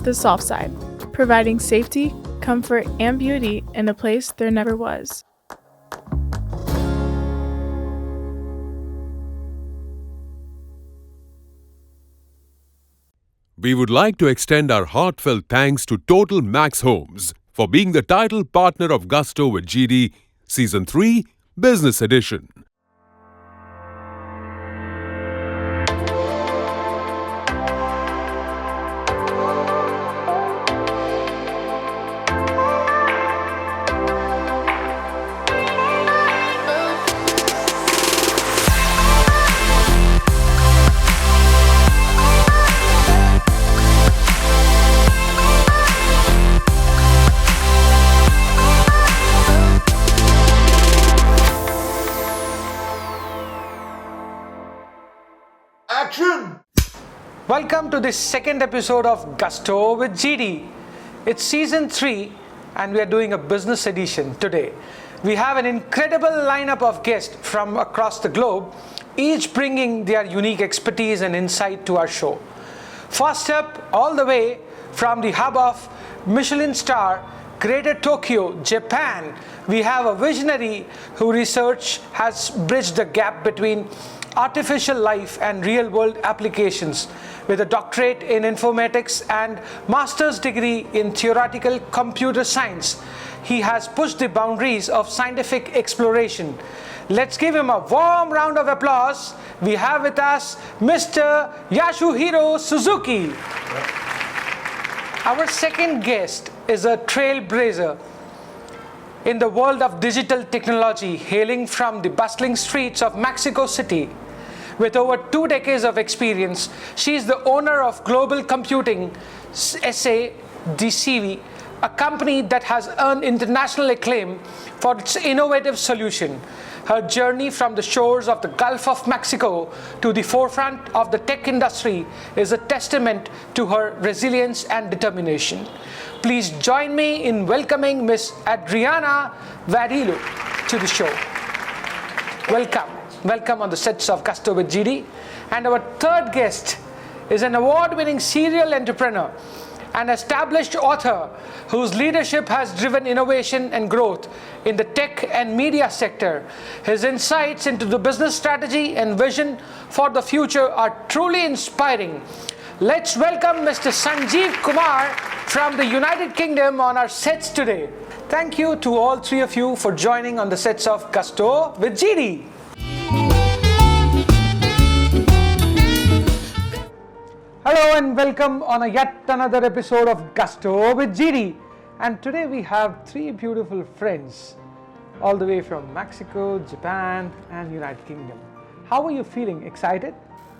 The soft side, providing safety, comfort, and beauty in a place there never was. We would like to extend our heartfelt thanks to Total Max Homes for being the title partner of Gusto with GD Season 3 Business Edition. Action! Welcome to this second episode of Gusto with GD. It's season 3 and we are doing a business edition today. We have an incredible lineup of guests from across the globe, each bringing their unique expertise and insight to our show. First up, all the way from the hub of Michelin star, Greater Tokyo, Japan, we have a visionary whose research has bridged the gap between artificial life and real-world applications with a doctorate in informatics and master's degree in theoretical computer science. He has pushed the boundaries of scientific exploration. Let's give him a warm round of applause. We have with us Mr. Yasuhiro Suzuki. Our second guest is a trailblazer in the world of digital technology, hailing from the bustling streets of Mexico City. With over 2 decades of experience, she is the owner of Global Computing SADCV, a company that has earned international acclaim for its innovative solution. Her journey from the shores of the Gulf of Mexico to the forefront of the tech industry is a testament to her resilience and determination. Please join me in welcoming Miss Adriana Vadillo to the show. Welcome. Welcome on the sets of Gusto with GD. And our third guest is an award-winning serial entrepreneur, an established author whose leadership has driven innovation and growth in the tech and media sector. His insights into the business strategy and vision for the future are truly inspiring. Let's welcome Mr. Sanjeev Kumar from the United Kingdom on our sets today. Thank you to all three of you for joining on the sets of Gusto with GD. Hello and welcome on yet another episode of Gusto with GD. And today we have three beautiful friends all the way from Mexico, Japan and United Kingdom. How are you feeling? Excited?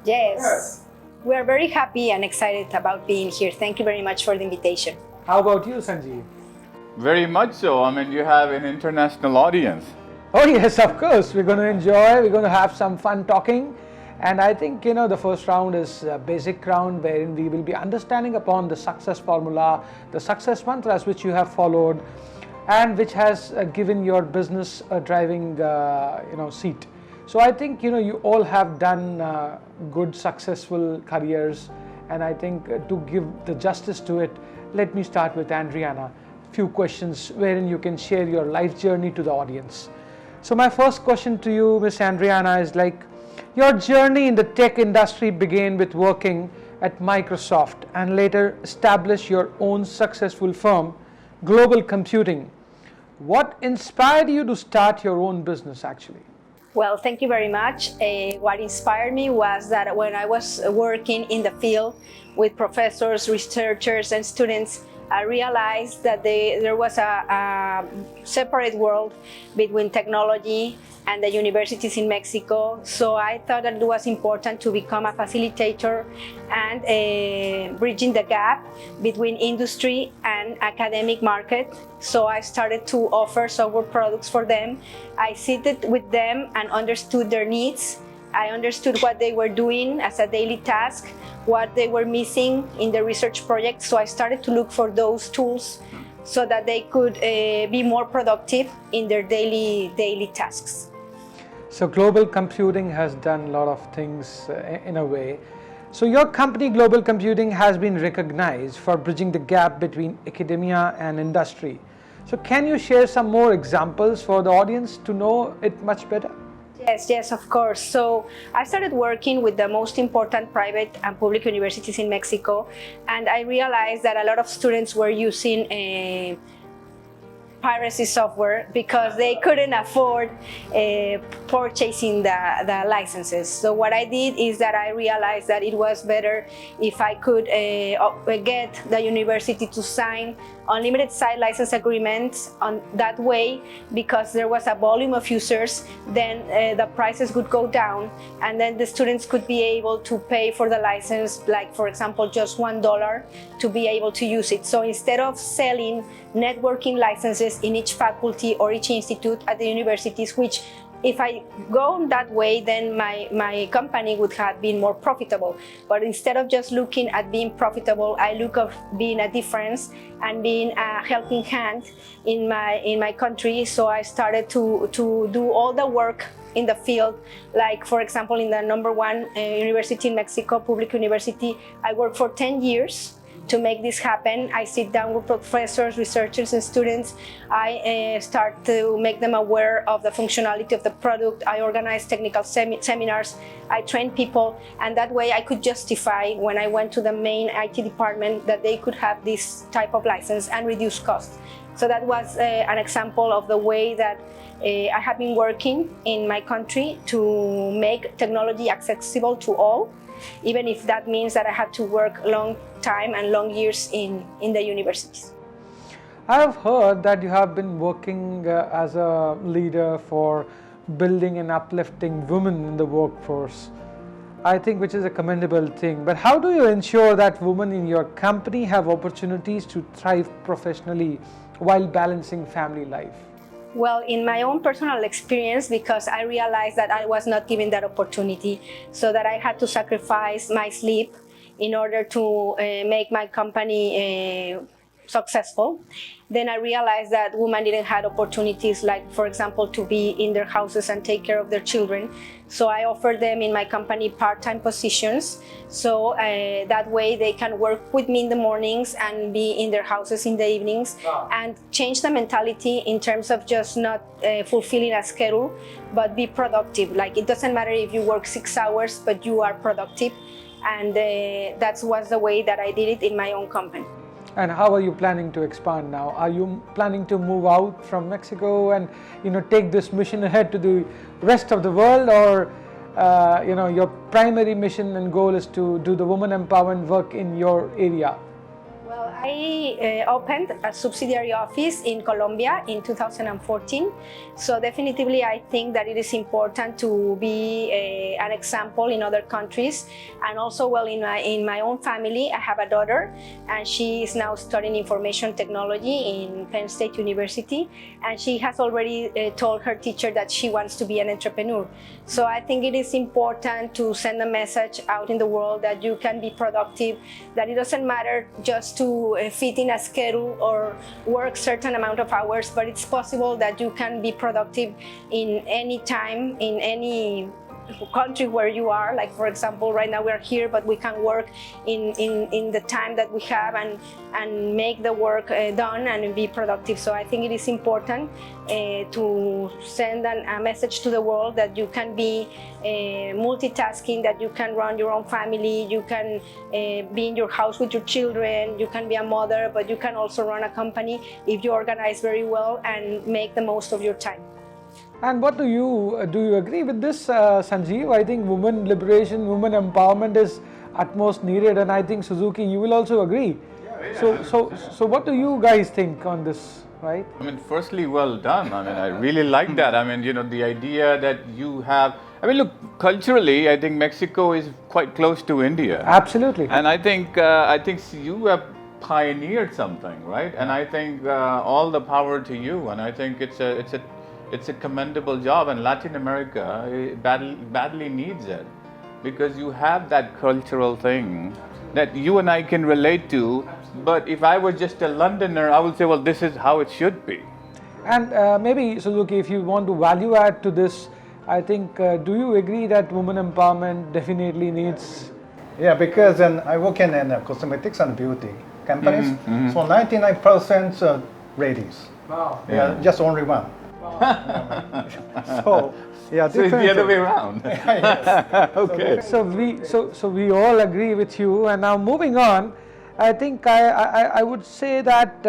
Yes. We are very happy and excited about being here. Thank you very much for the invitation. How about you, Sanjeev? Very much so. I mean, you have an international audience. Oh yes, of course. We're going to enjoy. We're going to have some fun talking. And I think, the first round is a basic round wherein we will be understanding upon the success formula, the success mantras which you have followed and which has given your business a driving, seat. So I think, you all have done good, successful careers. And I think to give the justice to it, let me start with Adriana. Few questions wherein you can share your life journey to the audience. So my first question to you, Miss Adriana, is your journey in the tech industry began with working at Microsoft and later established your own successful firm, Global Computing. What inspired you to start your own business actually? Well, thank you very much. What inspired me was that when I was working in the field with professors, researchers, and students, I realized that there was a separate world between technology and the universities in Mexico. So I thought that it was important to become a facilitator and bridging the gap between industry and academic market. So I started to offer software products for them. I seated with them and understood their needs. I understood what they were doing as a daily task, what they were missing in the research project. So I started to look for those tools so that they could be more productive in their daily tasks. So global computing has done a lot of things in a way. So your company, Global Computing, has been recognized for bridging the gap between academia and industry. So can you share some more examples for the audience to know it much better? Yes, of course. So I started working with the most important private and public universities in Mexico, and I realized that a lot of students were using piracy software because they couldn't afford purchasing the licenses. So what I did is that I realized that it was better if I could get the university to sign unlimited site license agreements on that way, because there was a volume of users, then the prices would go down, and then the students could be able to pay for the license, like for example just $1 to be able to use it. So instead of selling networking licenses in each faculty or each institute at the universities, which if I go that way, then my company would have been more profitable. But instead of just looking at being profitable, I look at being a difference and being a helping hand in my country. So I started to do all the work in the field. Like for example, in the #1 university in Mexico, public university, I worked for 10 years to make this happen. I sit down with professors, researchers, and students. I start to make them aware of the functionality of the product. I organize technical seminars. I train people, and that way I could justify when I went to the main IT department that they could have this type of license and reduce costs. So that was an example of the way that I have been working in my country to make technology accessible to all, even if that means that I have to work long time and long years in the universities. I have heard that you have been working as a leader for building and uplifting women in the workforce. I think which is a commendable thing. But how do you ensure that women in your company have opportunities to thrive professionally while balancing family life? Well, in my own personal experience, because I realized that I was not given that opportunity, so that I had to sacrifice my sleep in order to make my company successful. Then I realized that women didn't have opportunities, like for example, to be in their houses and take care of their children. So I offered them in my company part-time positions, so that way they can work with me in the mornings and be in their houses in the evenings, and change the mentality in terms of just not fulfilling a schedule, but be productive. Like it doesn't matter if you work 6 hours, but you are productive. And that was the way that I did it in my own company. And how are you planning to expand now? Are you planning to move out from Mexico and take this mission ahead to the rest of the world, or your primary mission and goal is to do the women empowerment work in your area? Well, I opened a subsidiary office in Colombia in 2014. So definitely I think that it is important to be an example in other countries. And also, well, in my own family, I have a daughter, and she is now studying information technology in Penn State University. And she has already told her teacher that she wants to be an entrepreneur. So I think it is important to send a message out in the world that you can be productive, that it doesn't matter just to fit in a schedule or work certain amount of hours, but it's possible that you can be productive in any time, in any country where you are. Like for example, right now we're here, but we can work in the time that we have and make the work done and be productive. So I think it is important to send a message to the world that you can be multitasking, that you can run your own family, you can be in your house with your children, you can be a mother, but you can also run a company if you organize very well and make the most of your time. And what do you agree with this, Sanjeev? I think women liberation, women empowerment is utmost needed, and I think Suzuki, you will also agree. So what do you guys think on this, right? I mean, firstly, well done. I mean, I really like that. I mean, you know, the idea that you have, I mean, look, culturally, I think Mexico is quite close to India. Absolutely. And I think you have pioneered something, right? And I think all the power to you. And I think it's a commendable job, and Latin America badly needs it, because you have that cultural thing that you and I can relate to. But if I was just a Londoner, I would say, well, this is how it should be. And maybe, Suzuki, if you want to value add to this, I think, do you agree that women empowerment definitely needs? Yeah, because I work in cosmetics and beauty companies, so 99% ladies. Wow. Yeah, just only one. So, yeah, So it's the other way around. Yes. Okay. So we all agree with you. And now moving on, I think I would say that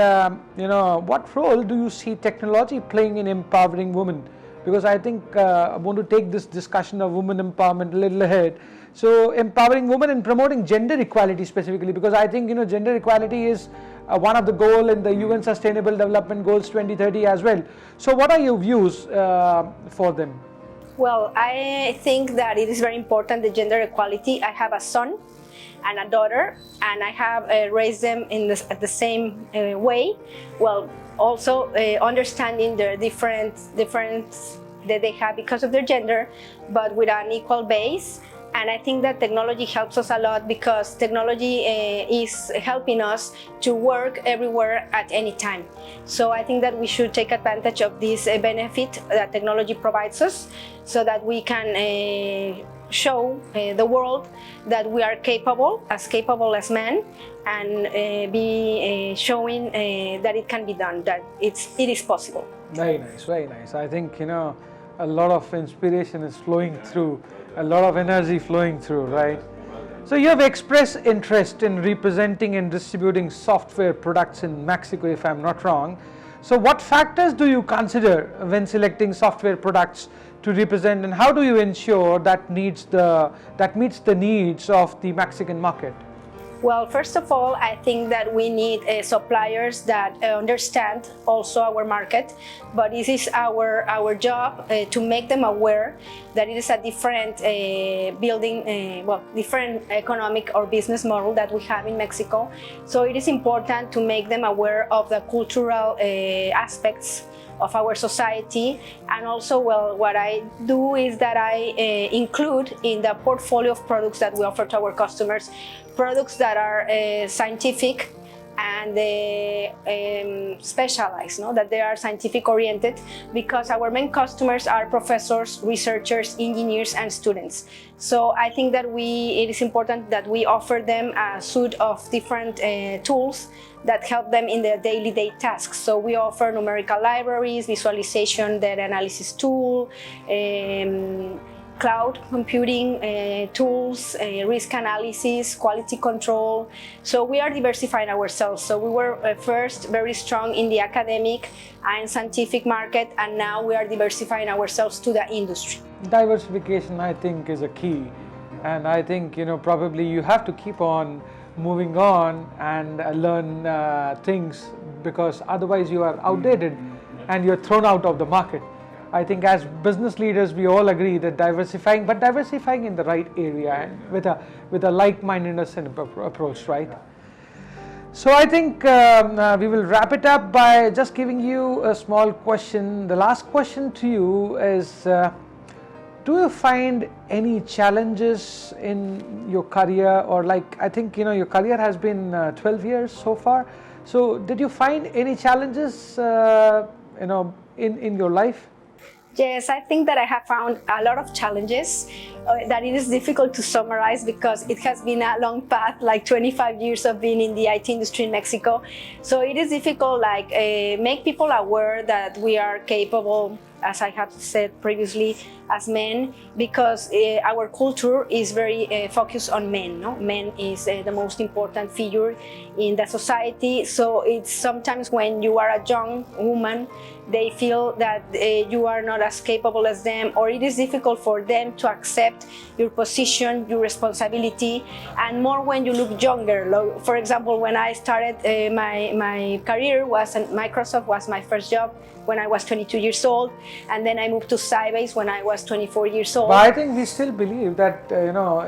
what role do you see technology playing in empowering women? Because I think I want to take this discussion of women empowerment a little ahead. So empowering women and promoting gender equality specifically, because I think gender equality is one of the goal in the UN Sustainable Development Goals 2030 as well. So what are your views for them? Well, I think that it is very important, the gender equality. I have a son and a daughter, and I have raised them at the same way. Well, also understanding the difference that they have because of their gender, but with an equal base. And I think that technology helps us a lot, because technology is helping us to work everywhere at any time. So I think that we should take advantage of this benefit that technology provides us, so that we can show the world that we are capable as men, and be showing that it can be done, that it is possible. Very nice, very nice. I think a lot of inspiration is flowing through, a lot of energy flowing through, right? So you have expressed interest in representing and distributing software products in Mexico, if I'm not wrong. So what factors do you consider when selecting software products to represent, and how do you ensure that meets the needs of the Mexican market? Well, first of all, I think that we need suppliers that understand also our market, but it is our job to make them aware that it is a different different economic or business model that we have in Mexico. So it is important to make them aware of the cultural aspects of our society. And also, well, what I do is that I include in the portfolio of products that we offer to our customers products that are scientific and specialized, that they are scientific oriented, because our main customers are professors, researchers, engineers, and students. So I think that it is important that we offer them a suite of different tools that help them in their daily tasks. So we offer numerical libraries, visualization, data analysis tool, cloud computing tools, risk analysis, quality control. So we are diversifying ourselves. So we were first very strong in the academic and scientific market, and now we are diversifying ourselves to the industry. Diversification, I think, is a key, and I think probably you have to keep on moving on and learn things, because otherwise you are outdated and you're thrown out of the market. I think as business leaders, we all agree that diversifying in the right area and with a like-mindedness and approach, right? So I think we will wrap it up by just giving you a small question. The last question to you is, do you find any challenges in your career, or I think your career has been 12 years so far. So did you find any challenges in your life? Yes, I think that I have found a lot of challenges that it is difficult to summarize, because it has been a long path, like 25 years of being in the IT industry in Mexico. So it is difficult, make people aware that we are capable as I have said previously, as men, because our culture is very focused on men. No? Men is the most important figure in the society. So it's sometimes when you are a young woman, they feel that you are not as capable as them, or it is difficult for them to accept your position, your responsibility, and more when you look younger. For example, when I started my career was at Microsoft, was my first job when I was 22 years old, and then I moved to Sybase when I was 24 years old. But I think we still believe that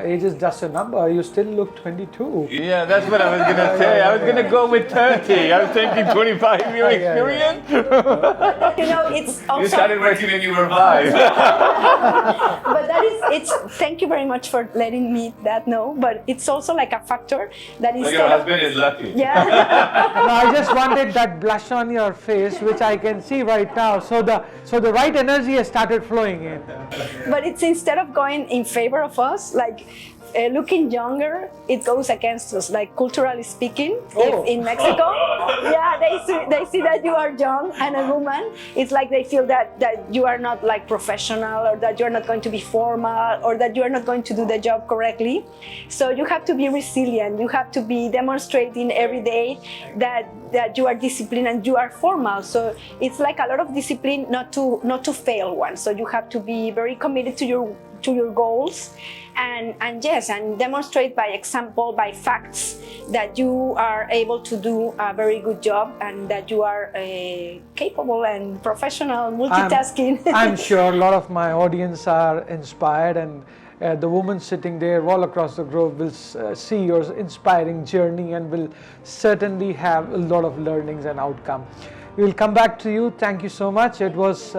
age is just a number. You still look 22. Yeah, that's what I was going to say. I was going to go with 30. I was thinking 25-year experience. It's also... You started working when you were 5. But that is, thank you very much for letting me know, but it's also like a factor that is... Your husband is lucky. Yeah. No, I just wanted that blush on your face, which I can see right now. So the right energy has started flowing in. But it's instead of going in favor of us, like looking younger, it goes against us, like culturally speaking. If in Mexico, yeah, they see that you are young and a woman. It's like they feel that you are not like professional, or that you're not going to be formal, or that you are not going to do the job correctly. So you have to be resilient. You have to be demonstrating every day that you are disciplined and you are formal. So it's like a lot of discipline not to fail one. So you have to be very committed to your goals, and demonstrate by example, by facts, that you are able to do a very good job, and that you are capable and professional, multitasking. I'm sure a lot of my audience are inspired, and the women sitting there all across the globe will see your inspiring journey and will certainly have a lot of learnings and outcome. We will come back to you. Thank you so much. It was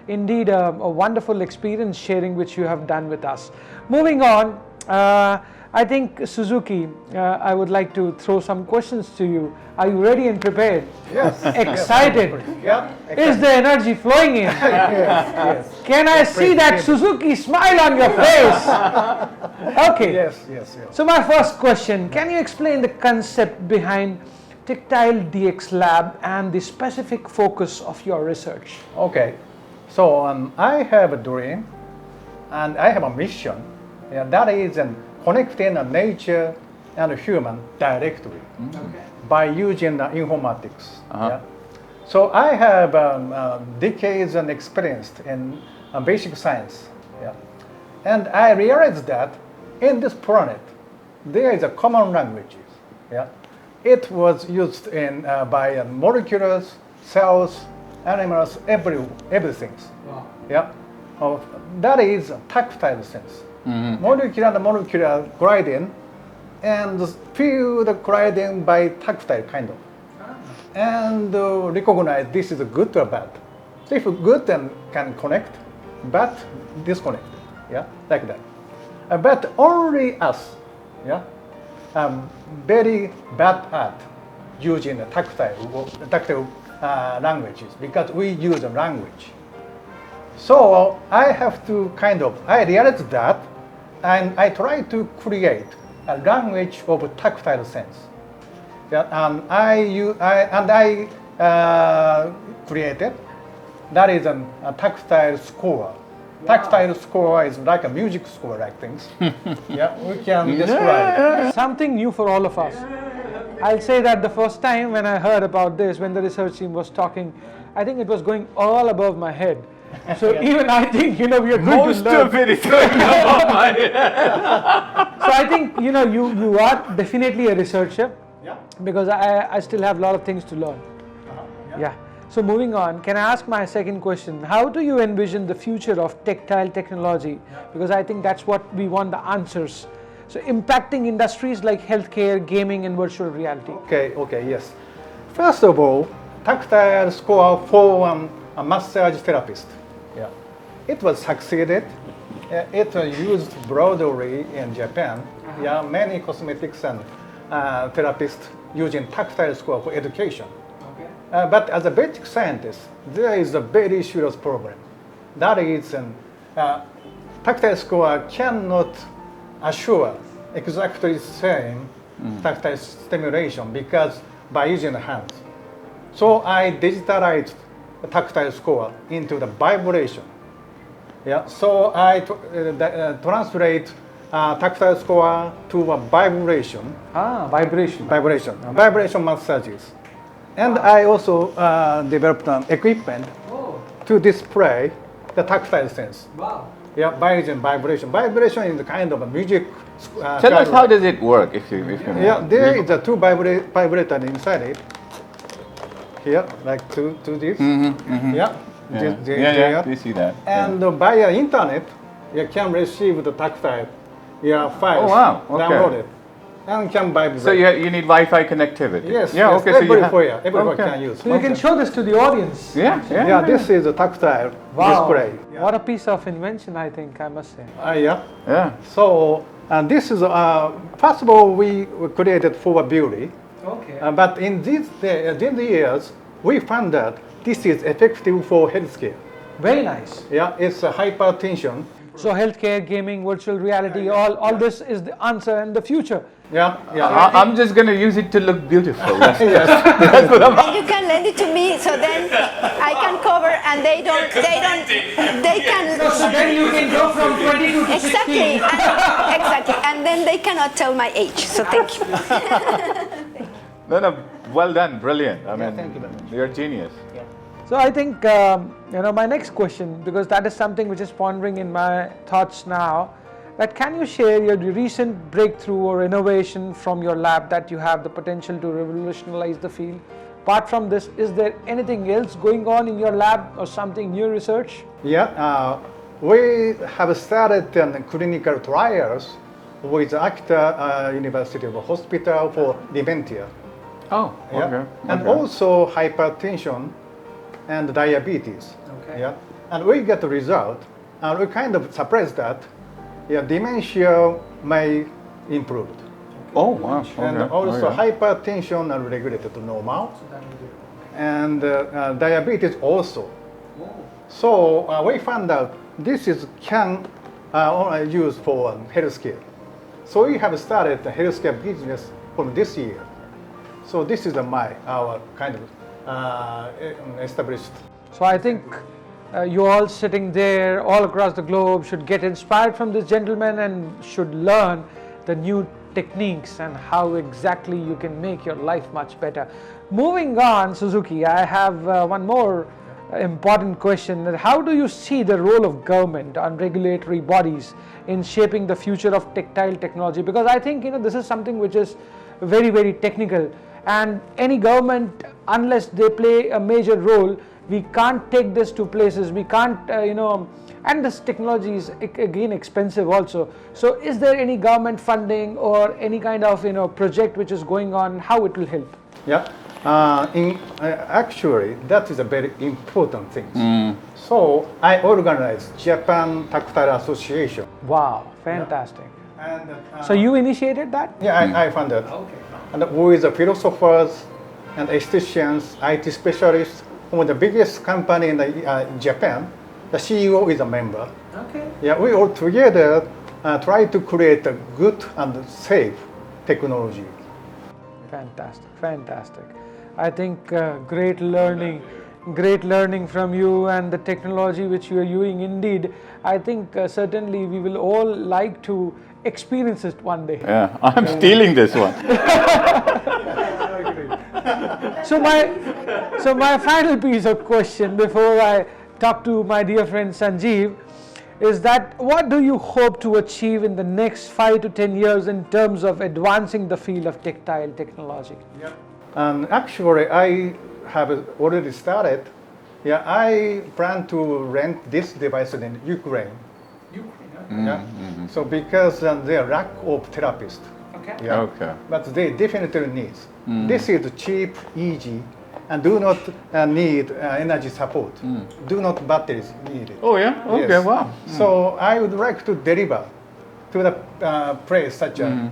indeed a wonderful experience sharing which you have done with us. Moving on, I think Suzuki, I would like to throw some questions to you. Are you ready and prepared? Yes. Excited? Yeah. Is the energy flowing in? Yes. Can I see that Suzuki smile on your face? Okay. Yes. So my first question, can you explain the concept behind Tactile DX Lab and the specific focus of your research? Okay. So I have a dream, and I have a mission. Yeah, that is connecting nature and human directly by using informatics. Yeah. So I have decades and experience in basic science. Yeah. And I realized that in this planet there is a common language. Yeah. It was used in by molecules, cells, animals, everything. Wow. Yeah. That is tactile sense. Molecular and molecular gliding, and feel the gliding by tactile kind of, and recognize this is good or bad. So if good, then can connect, bad disconnect. Yeah, like that. But only us, yeah, very bad at using tactile languages, because we use a language. So I have to I realized that, and I try to create a language of tactile sense. Yeah, and I created, that is a tactile score. Wow. Tactile score is like a music score, like things. Yeah, we can describe. Something new for all of us. I'll say that the first time when I heard about this, when the research team was talking, I think it was going all above my head. So yes. Even I think, we are going Most to learn. of it is going above my head. So I think, you are definitely a researcher. Yeah. Because I still have a lot of things to learn. Yeah. So moving on, can I ask my second question? How do you envision the future of tactile technology? Because I think that's what we want the answers. So impacting industries like healthcare, gaming, and virtual reality. Okay, yes. First of all, tactile score for a massage therapist. Yeah, it was succeeded. It was used broadly in Japan. Yeah, many cosmetics and therapists using tactile score for education. Okay. But as a basic scientist, there is a very serious problem. That is, tactile score cannot assure exactly the same tactile stimulation, because by using the hands. So I digitalized the tactile score into the vibration. Yeah, so I translate tactile score to a vibration. Vibration. Vibration massages. And I also developed an equipment to display the tactile sense. Wow. Yeah, vibration. Vibration is the kind of a music. Tell us how does it work, if you Yeah, there is a two vibrator inside it. Here, like to this. Yeah. We see that. And via internet, you can receive the tactile files. Oh, wow. Okay. Downloaded. And can vibrate. So you need Wi-Fi connectivity. Yes. Yeah. Yes, Okay. everybody can use. So you can show this to the audience. Yeah, this is a tactile display. What a piece of invention, I think, I must say. Yeah. So this is first of all we created for beauty. Okay. But in these years, we found that this is effective for healthcare. Very nice. Yeah, it's hypertension. So healthcare, gaming, virtual reality, all this is the answer in the future. Yeah. I'm just going to use it to look beautiful. And you can lend it to me, so then I can cover, and they can. So then you can go from 22 to 16. Exactly, and then they cannot tell my age. So thank you. No, well done, brilliant. I mean, thank you very much. You're a genius. So I think my next question, because that is something which is pondering in my thoughts now, that can you share your recent breakthrough or innovation from your lab that you have the potential to revolutionize the field? Apart from this, is there anything else going on in your lab or something new research? Yeah, we have started clinical trials with Akita University of Hospital for dementia. Oh, okay. And also hypertension and diabetes. Okay. Yeah, and we get the result, and we're kind of surprised that dementia may improve. Oh, wow. Okay. And also hypertension are regulated to normal, and diabetes also. So we found out this can use for healthcare. So we have started the healthcare business from this year. So this is our kind of established. So I think you all sitting there all across the globe should get inspired from this gentleman and should learn the new techniques and how exactly you can make your life much better. Moving on, Suzuki, I have one more important question. That how do you see the role of government and regulatory bodies in shaping the future of tactile technology? Because I think this is something which is very, very technical, and any government, unless they play a major role, we can't take this to places. We can't, and this technology is again expensive also. So is there any government funding or any kind of project which is going on? How it will help? Yeah, actually that is a very important thing. So I organized Japan Tactile Association. Wow, fantastic. And So you initiated that? yeah, I found that. Okay. And with the philosophers and aestheticians, IT specialists from the biggest company in Japan, the CEO is a member. Okay. Yeah, we all together try to create a good and safe technology. Fantastic. I think great learning from you and the technology which you are using. Indeed, I think certainly we will all like to experience it one day. Yeah, I'm stealing this one. So my final piece of question before I talk to my dear friend Sanjeev is that what do you hope to achieve in the next 5 to 10 years in terms of advancing the field of tactile technology? Yeah. Actually, I have already started. Yeah, I plan to rent this device in Ukraine. Yeah. So because there are lack of therapists. Okay. Yeah. Okay. But they definitely need. This is cheap, easy, and do not need energy support. Do not batteries needed. Oh yeah. Okay. Yes. Wow. So I would like to deliver to the place such a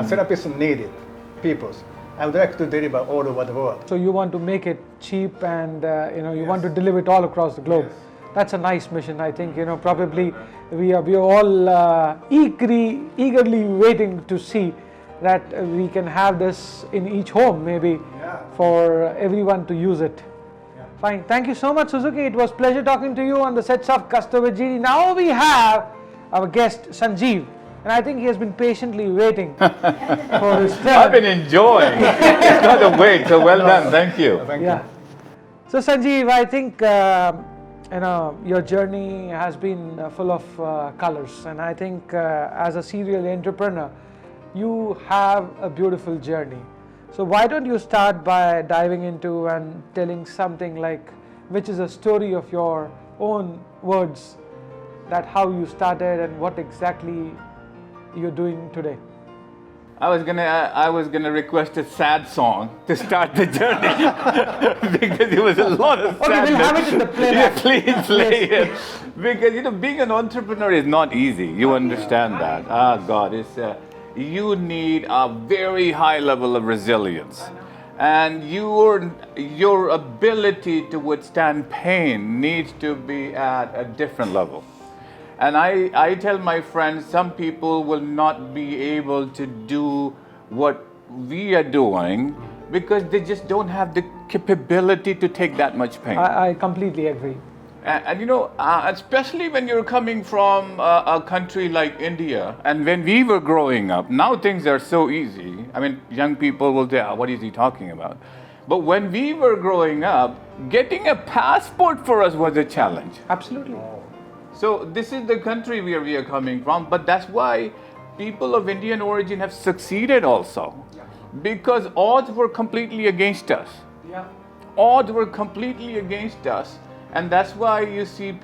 therapist needed people. I would like to deliver all over the world. So you want to make it cheap and you want to deliver it all across the globe. Yes. That's a nice mission. I think probably we are all eagerly waiting to see that we can have this in each home, maybe for everyone to use it. Fine. Thank you so much, Suzuki. It was pleasure talking to you on the sets of Gusto with GD. Now we have our guest, Sanjeev. And I think he has been patiently waiting for his turn. I've been enjoying. It's not a wait, so well done. Thank you. Thank Yeah. So Sanjeev, I think your journey has been full of colors, and I think as a serial entrepreneur, you have a beautiful journey. So why don't you start by diving into and telling something like, which is a story of your own words, that how you started and what exactly you're doing today. I was gonna request a sad song to start the journey because it was a lot of sadness. Okay, we'll have it in the playback. Yeah, please play it. Because being an entrepreneur is not easy. You understand that? Ah, God, it's you need a very high level of resilience, and your ability to withstand pain needs to be at a different level. And I tell my friends, some people will not be able to do what we are doing because they just don't have the capability to take that much pain. I completely agree. And especially when you're coming from a country like India, and when we were growing up, now things are so easy. I mean, young people will say, what is he talking about? But when we were growing up, getting a passport for us was a challenge. Absolutely. So this is the country where we are coming from, but that's why people of Indian origin have succeeded also. Because odds were completely against us. Yeah. Odds were completely against us. And that's why you see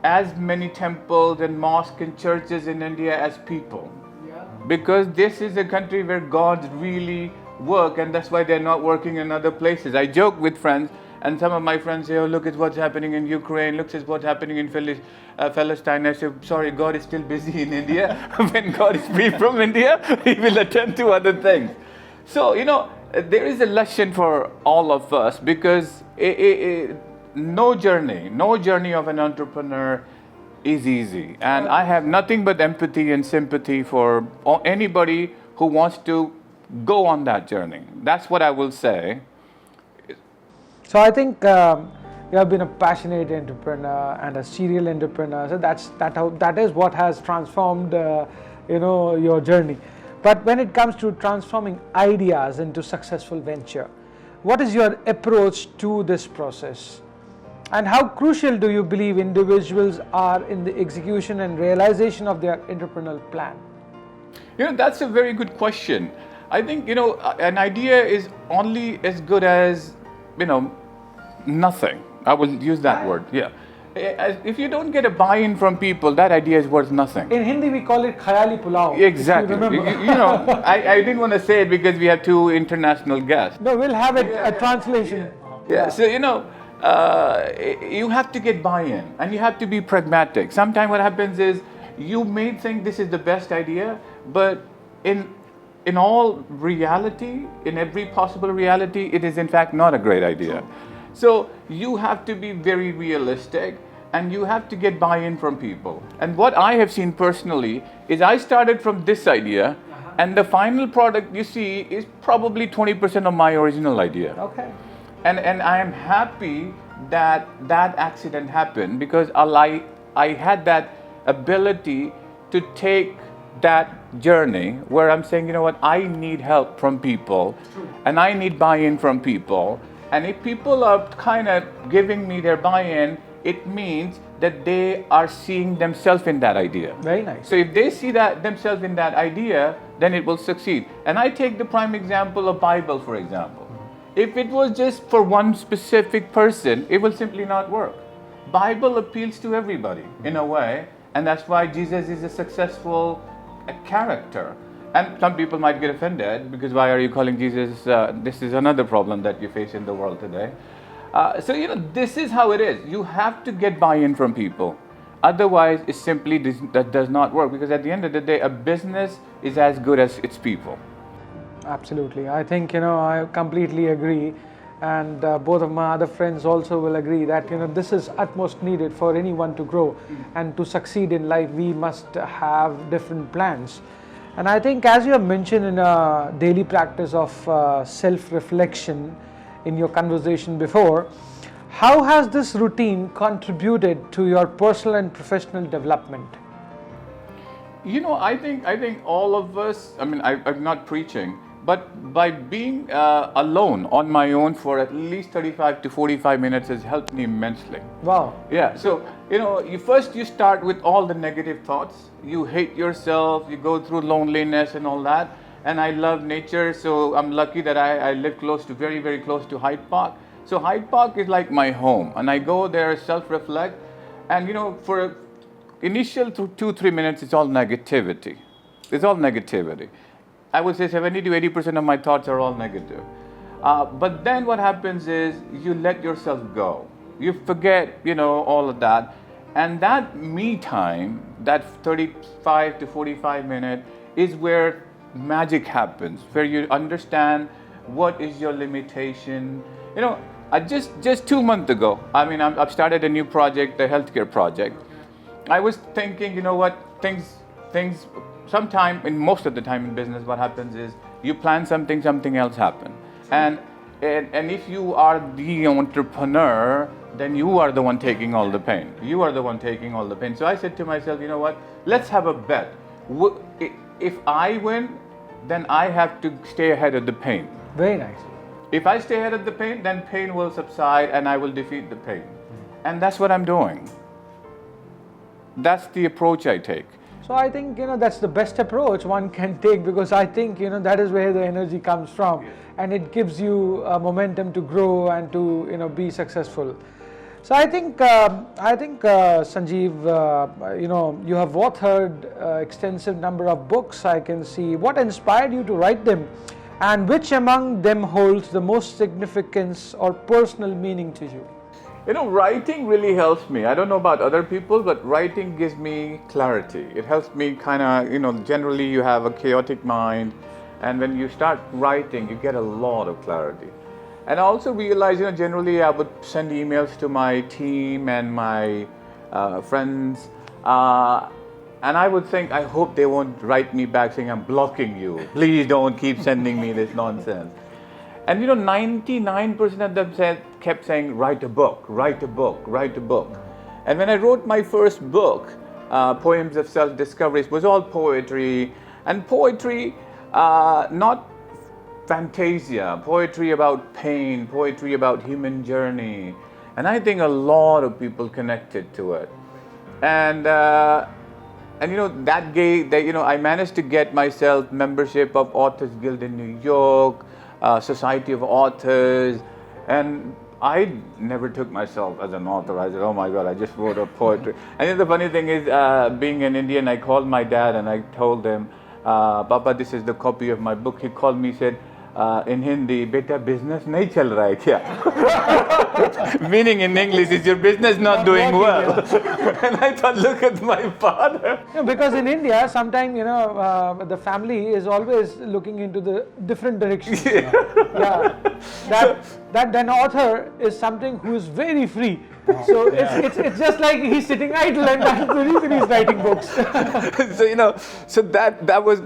as many temples and mosques and churches in India as people. Yeah. Because this is a country where gods really work, and that's why they're not working in other places. I joke with friends, and some of my friends say, oh, look at what's happening in Ukraine, look at what's happening in Palestine. I say, sorry, God is still busy in India. When God is free from India, He will attend to other things. So, there is a lesson for all of us, because no journey of an entrepreneur is easy. And I have nothing but empathy and sympathy for anybody who wants to go on that journey. That's what I will say. So I think you have been a passionate entrepreneur and a serial entrepreneur. So that is what has transformed your journey. But when it comes to transforming ideas into successful venture, what is your approach to this process? And how crucial do you believe individuals are in the execution and realization of their entrepreneurial plan? That's a very good question. I think, an idea is only as good as, nothing. I will use that word, yeah. If you don't get a buy-in from people, that idea is worth nothing. In Hindi, we call it khayali pulao. Exactly. I didn't want to say it because we have two international guests. No, we'll have it a translation. Yeah. So you have to get buy-in, and you have to be pragmatic. Sometimes what happens is you may think this is the best idea, but in all reality, in every possible reality, it is in fact not a great idea. So you have to be very realistic, and you have to get buy-in from people. And what I have seen personally is I started from this idea, and the final product you see is probably 20% of my original idea. Okay. And I am happy that accident happened, because I had that ability to take that journey where I'm saying, I need help from people, and I need buy-in from people. And if people are kind of giving me their buy-in, it means that they are seeing themselves in that idea. Very nice. So if they see themselves in that idea, then it will succeed. And I take the prime example of Bible, for example. If it was just for one specific person, it will simply not work. Bible appeals to everybody in a way, and that's why Jesus is a successful character. And some people might get offended, because why are you calling Jesus? This is another problem that you face in the world today. This is how it is. You have to get buy-in from people. Otherwise, it simply does not work, because at the end of the day, a business is as good as its people. Absolutely. I think, I completely agree. And both of my other friends also will agree that, this is utmost needed for anyone to grow. And to succeed in life, we must have different plans. And I think, as you have mentioned, in a daily practice of self-reflection, in your conversation before. How has this routine contributed to your personal and professional development? I think all of us, I'm not preaching, but by being alone on my own for at least 35 to 45 minutes has helped me immensely. Wow. Yeah, so, you start with all the negative thoughts. You hate yourself, you go through loneliness and all that. And I love nature, so I'm lucky that I live very, very close to Hyde Park. So Hyde Park is like my home, and I go there, self-reflect, and for initial 2-3 minutes, it's all negativity. It's all negativity. I would say 70 to 80% of my thoughts are all negative. But then what happens is you let yourself go. You forget, all of that. And that me time, that 35 to 45 minutes, is where magic happens, where you understand what is your limitation. I just 2 months ago, I've started a new project, a healthcare project. I was thinking, things sometime, most of the time in business, what happens is you plan something else happens. And if you are the entrepreneur, then you are the one taking all the pain. You are the one taking all the pain. So I said to myself, let's have a bet. If I win, then I have to stay ahead of the pain. Very nice. If I stay ahead of the pain, then pain will subside and I will defeat the pain. And that's what I'm doing. That's the approach I take. So I think, that's the best approach one can take, because I think, that is where the energy comes from, and it gives you momentum to grow and to, be successful. So I think Sanjeev, you have authored extensive number of books, I can see. What inspired you to write them, and which among them holds the most significance or personal meaning to you? Writing really helps me. I don't know about other people, but writing gives me clarity. It helps me generally you have a chaotic mind, and when you start writing, you get a lot of clarity. And I also realized, generally I would send emails to my team and my friends, and I would think, I hope they won't write me back saying, I'm blocking you. Please don't keep sending me this nonsense. And 99% of them kept saying, write a book, write a book, write a book. And when I wrote my first book, Poems of Self-Discovery, it was all poetry, and poetry, not fantasia, poetry about pain, poetry about human journey. And I think a lot of people connected to it. And that gave, I managed to get myself membership of Authors Guild in New York, Society of Authors, and I never took myself as an author. I said, oh my God, I just wrote a poetry. And the funny thing is, being an Indian, I called my dad and I told him, Papa, this is the copy of my book. He called me, said, in Hindi, beta business nahi chal raha hai kya? Meaning in English, is your business not doing well? And I thought, look at my father. Because in India, sometimes, the family is always looking into the different directions. Yeah. That an author is something who is very free. So it's just like he's sitting idle, and that's the reason he's writing books. So that was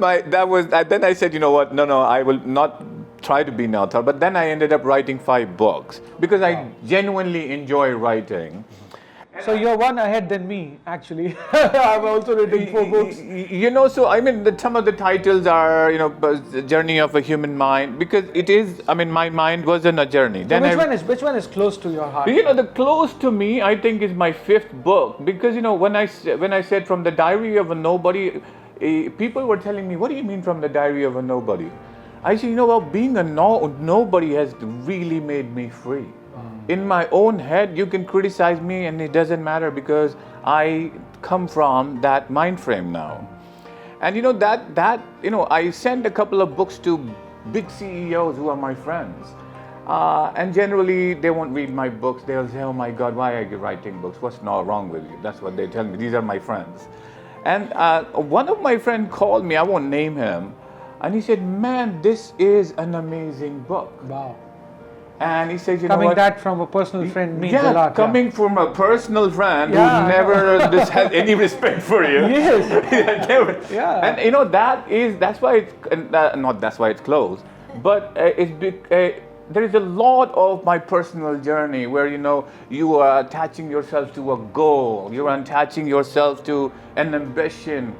then I said, what? No, I will not try to be an author. But then I ended up writing 5 books because I genuinely enjoy writing. So you're one ahead than me, actually. I've also written 4 books. Some of the titles are, The Journey of a Human Mind, because it is, my mind was on a journey. So which one is close to your heart? The close to me, I think, is my 5th book, because, when I said from the diary of a nobody, people were telling me, what do you mean from the diary of a nobody? I said, being a nobody has really made me free. In my own head, you can criticize me and it doesn't matter, because I come from that mind frame now. And I sent a couple of books to big CEOs who are my friends. And generally, they won't read my books. They'll say, oh my God, why are you writing books? What's not wrong with you? That's what they tell me. These are my friends. And one of my friends called me, I won't name him, and he said, man, this is an amazing book. Wow. And he said, coming that from a personal friend means a lot. Coming from a personal friend who never has any respect for you. Yes. Never. Yeah. And that's why it's not that's why it's closed, but there is a lot of my personal journey where, you are attaching yourself to a goal, you are attaching yourself to an ambition.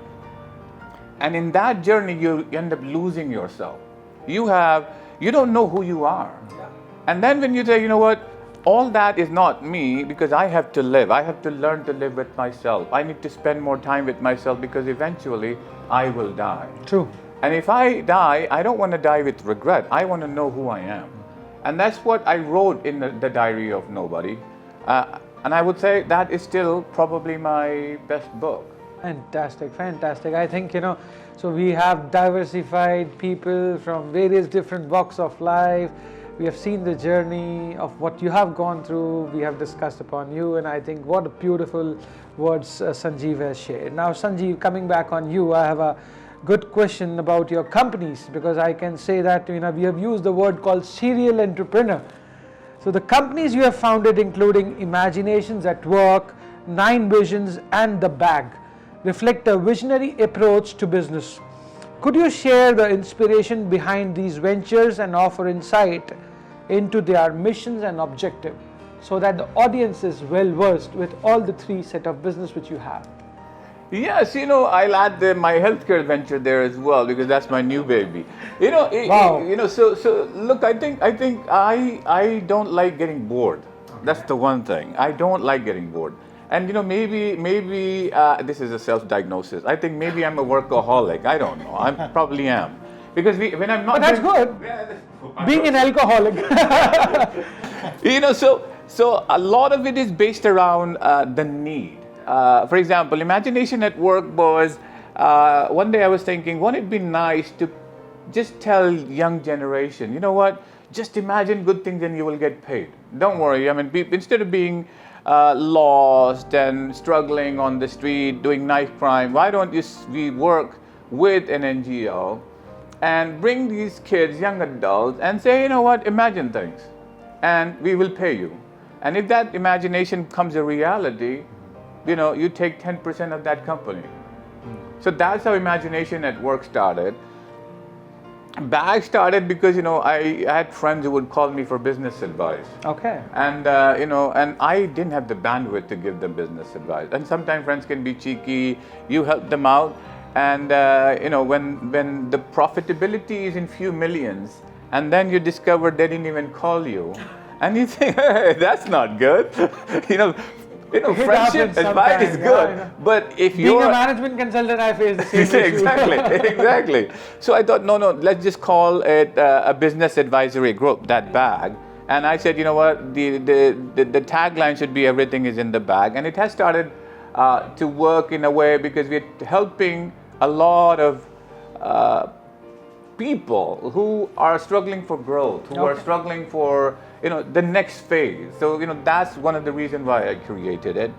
And in that journey, you end up losing yourself. You don't know who you are. Yeah. And then when you say, you know what, all that is not me, because I have to live. I have to learn to live with myself. I need to spend more time with myself, because eventually I will die. True. And if I die, I don't want to die with regret. I want to know who I am. And that's what I wrote in the Diary of Nobody. And I would say that is still probably my best book. Fantastic, fantastic. I think, so we have diversified people from various different walks of life. We have seen the journey of what you have gone through. We have discussed upon you, and I think what a beautiful words Sanjeev has shared. Now, Sanjeev, coming back on you, I have a good question about your companies, because I can say that we have used the word called serial entrepreneur. So the companies you have founded, including Imaginations at Work, 9 Visions, and The Bag, reflect a visionary approach to business. Could you share the inspiration behind these ventures and offer insight into their missions and objective, so that the audience is well versed with all the 3 set of business which you have? Yes, I'll add my healthcare venture there as well, because that's my new baby. Wow. So look, I think I don't like getting bored. That's the one thing. I don't like getting bored. And maybe this is a self-diagnosis. I think maybe I'm a workaholic. I don't know. I probably am, because when I'm not. But that's good. Being an alcoholic. So a lot of it is based around the need. For example, Imagination at Work was, one day I was thinking, wouldn't it be nice to just tell young generation, you know what, just imagine good things and you will get paid. Don't worry, instead of being lost and struggling on the street, doing knife crime, why don't we work with an NGO and bring these kids, young adults, and say, you know what, imagine things and we will pay you. And if that imagination becomes a reality, you take 10% of that company. So that's how Imagination at Work started. Bag started because, I had friends who would call me for business advice. Okay. And, and I didn't have the bandwidth to give them business advice. And sometimes friends can be cheeky, you help them out. And, when the profitability is in few millions, and then you discover they didn't even call you, and you think, hey, that's not good. Friendship advice is good, but if you're being a management consultant, I face the same issue. Exactly. So I thought, no, let's just call it a business advisory group, that bag. And I said, you know what, the tagline should be everything is in the bag. And it has started to work in a way because we're helping a lot of people who are struggling for growth, who are struggling for the next phase. So that's one of the reasons why I created it.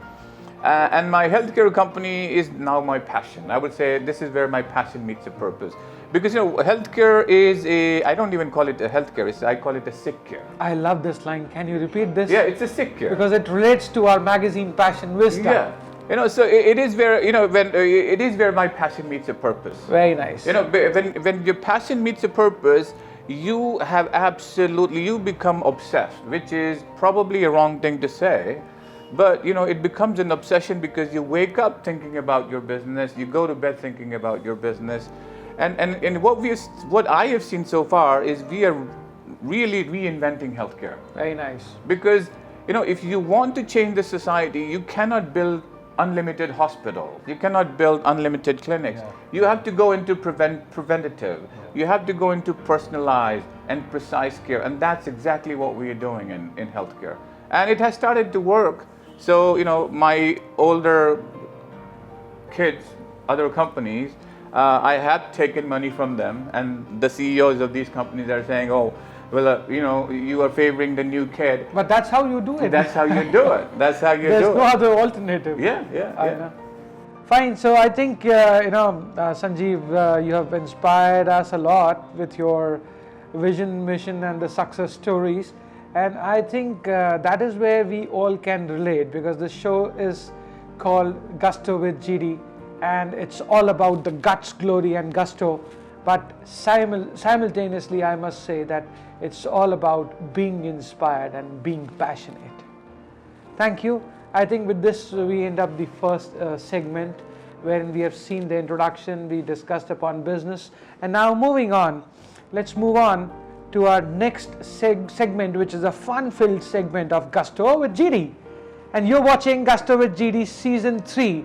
And my healthcare company is now my passion. I would say this is where my passion meets a purpose. Because healthcare is I don't even call it a healthcare, I call it a sick care. I love this line. Can you repeat this? Yeah, it's a sick care. Because it relates to our magazine Passion Vista. Yeah. So it is where it is where my passion meets a purpose. Very nice. When your passion meets a purpose, you become obsessed, which is probably a wrong thing to say, but it becomes an obsession because you wake up thinking about your business, you go to bed thinking about your business, and what I have seen so far is we are really reinventing healthcare. Very nice. Because if you want to change the society, you cannot build unlimited hospitals. You cannot build unlimited clinics. Yeah. You have to go into preventative. Yeah. You have to go into personalized and precise care. And that's exactly what we are doing in healthcare. And it has started to work. So, my older kids, other companies, I have taken money from them. And the CEOs of these companies are saying, oh, well, you are favoring the new kid. But that's how you do it. That's how you do it. That's how you do it. There's no other alternative. Yeah. Fine. So I think, Sanjeev, you have inspired us a lot with your vision, mission, and the success stories. And I think that is where we all can relate, because the show is called Gusto with GD, and it's all about the guts, glory, and gusto but simultaneously I must say that it's all about being inspired and being passionate. Thank you. I think with this we end up the first segment, wherein we have seen the introduction, we discussed upon business, and now moving on, let's move on to our next segment, which is a fun-filled segment of Gusto with GD. And you're watching Gusto with GD Season 3,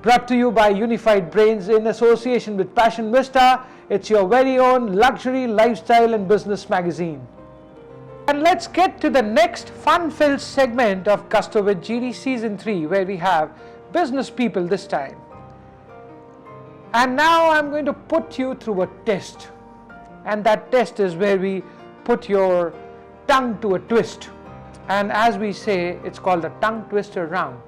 brought to you by Unified Brains in association with Passion Vista. It's your very own luxury, lifestyle and business magazine. And let's get to the next fun-filled segment of Gusto with GD Season 3, where we have business people this time. And now I'm going to put you through a test. And that test is where we put your tongue to a twist. And as we say, it's called the tongue twister round.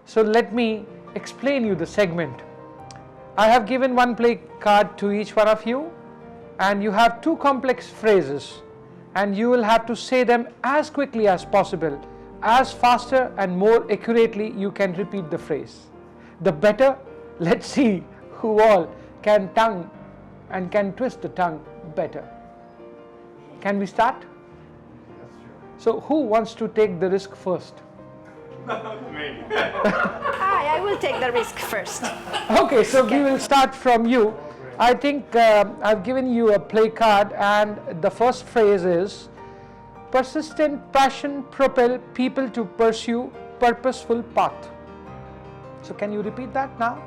So let me explain you the segment. I have given one play card to each one of you, and you have two complex phrases, and you will have to say them as quickly as possible, as faster and more accurately you can repeat the phrase. The better. Let's see who all can tongue and can twist the tongue better. Can we start? So who wants to take the risk first? Me. I will take the risk first. Okay, so we will start from you. I think I've given you a play card, and the first phrase is: persistent passion propel people to pursue purposeful path. So can you repeat that now?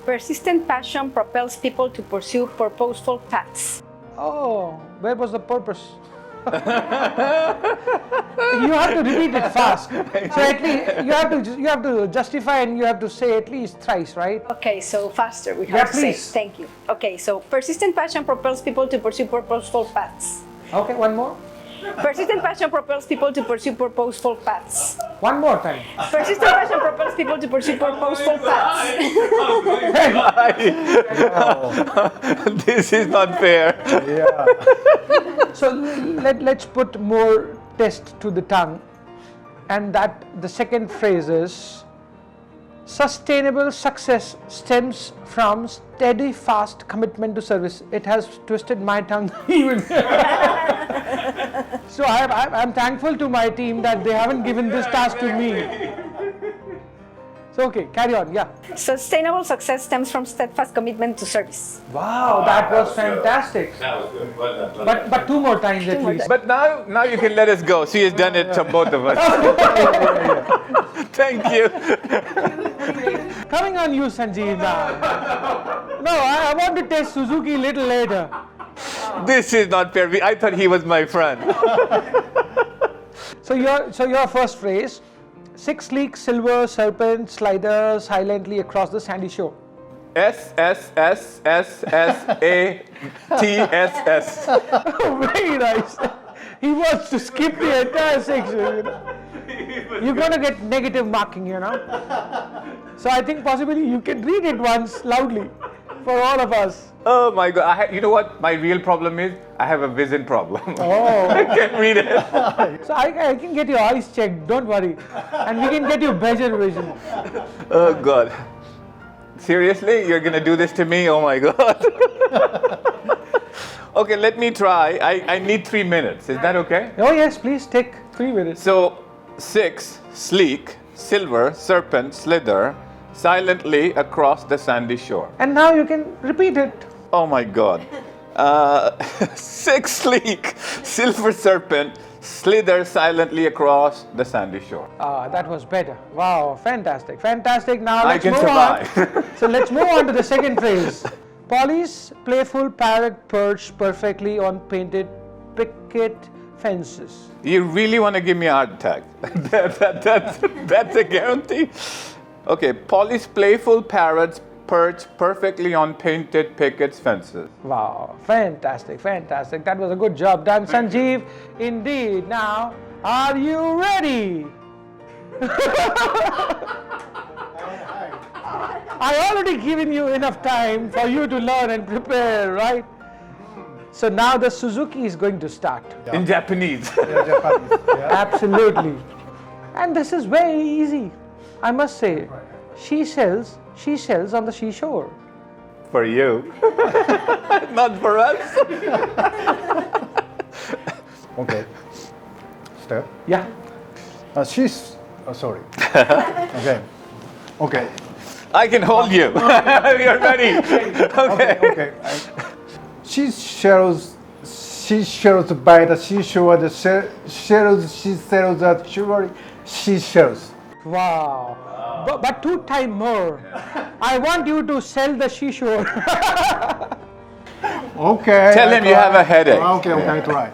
Persistent passion propels people to pursue purposeful paths. Oh, where was the purpose? You have to repeat it fast. So at least you have to justify, and you have to say at least thrice, right? Okay, so faster we have Yeah, to say. please. Thank you. Okay, so persistent passion propels people to pursue purposeful paths. Okay, one more. Persistent passion propels people to pursue purposeful paths. One more time. Persistent passion propels people to pursue purposeful paths. This is not fair. Yeah. So let's put more test to the tongue, and that the second phrase is: sustainable success stems from steady, fast commitment to service. It has twisted my tongue even. So I'm thankful to my team that they haven't given this task to me. So okay, carry on. Yeah. Sustainable success stems from steadfast commitment to service. Wow, that was fantastic. That was good. Well done. But two more times at least. But now you can let us go. She has done it to both of us. Thank you. Coming on you, Sanjeev, now. No, I want to test Suzuki a little later. This is not fair. I thought he was my friend. So your first phrase: six sleek silver serpents slither silently across the sandy shore. SSSSSATSS. Very nice. He wants to skip the entire section. You're gonna get negative marking, So I think possibly you can read it once loudly for all of us. Oh my God! You know what? My real problem is I have a vision problem. Oh. I can't read it. So I can get your eyes checked. Don't worry, and we can get you better vision. Oh God! Seriously, you're gonna do this to me? Oh my God! Okay, let me try. I need 3 minutes. Is that okay? Oh yes, please take 3 minutes. So, six sleek silver serpents slither silently across the sandy shore. And now you can repeat it. Oh my God! Six sleek silver serpent slither silently across the sandy shore. That was better. Wow, fantastic, fantastic. Now I let's can move survive. on. So let's move on to the second phrase. Polly's playful parrot perched perfectly on painted picket fences. You really want to give me a heart attack? That's a guarantee. Okay, Polly's playful parrots perch perfectly on painted picket fences. Wow, fantastic, fantastic. That was a good job done, Sanjeev. Indeed. Now, are you ready? I already given you enough time for you to learn and prepare, right? So now the Suzuki is going to start. In Japanese. Yeah, Japanese. Yeah. Absolutely. And this is very easy. I must say, she sells on the seashore. For you, not for us. Okay. Step. Yeah. She's sorry. Okay. Okay. I can hold you. You're ready. Okay. Okay. She sells by the seashore. She sells at shore. She sells. Wow. But 2 times more. I want you to sell the seashore. Okay. Tell him you have a headache. Okay. I try.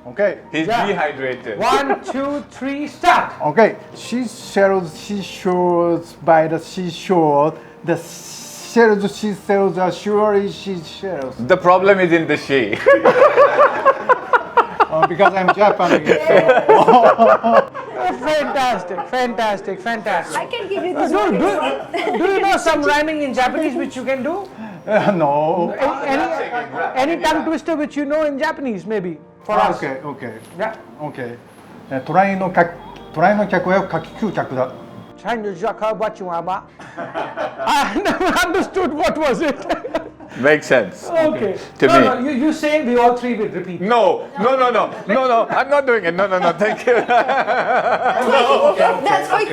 Okay. He's dehydrated. 1, 2, 3, start. Okay. She sells by the seashore. She sells at shore. She sells. The problem is in the she. Because I'm Japanese. Fantastic. I can give you this Do, one. do you know some rhyming in Japanese which you can do? No. Any tongue twister which you know in Japanese maybe for us? Okay. Yeah. Okay. 隣の客は下級客だ。I never understood what was it. Makes sense. Okay. To me. No, you say we all three will repeat. No. I'm not doing it. No. Thank you. That's why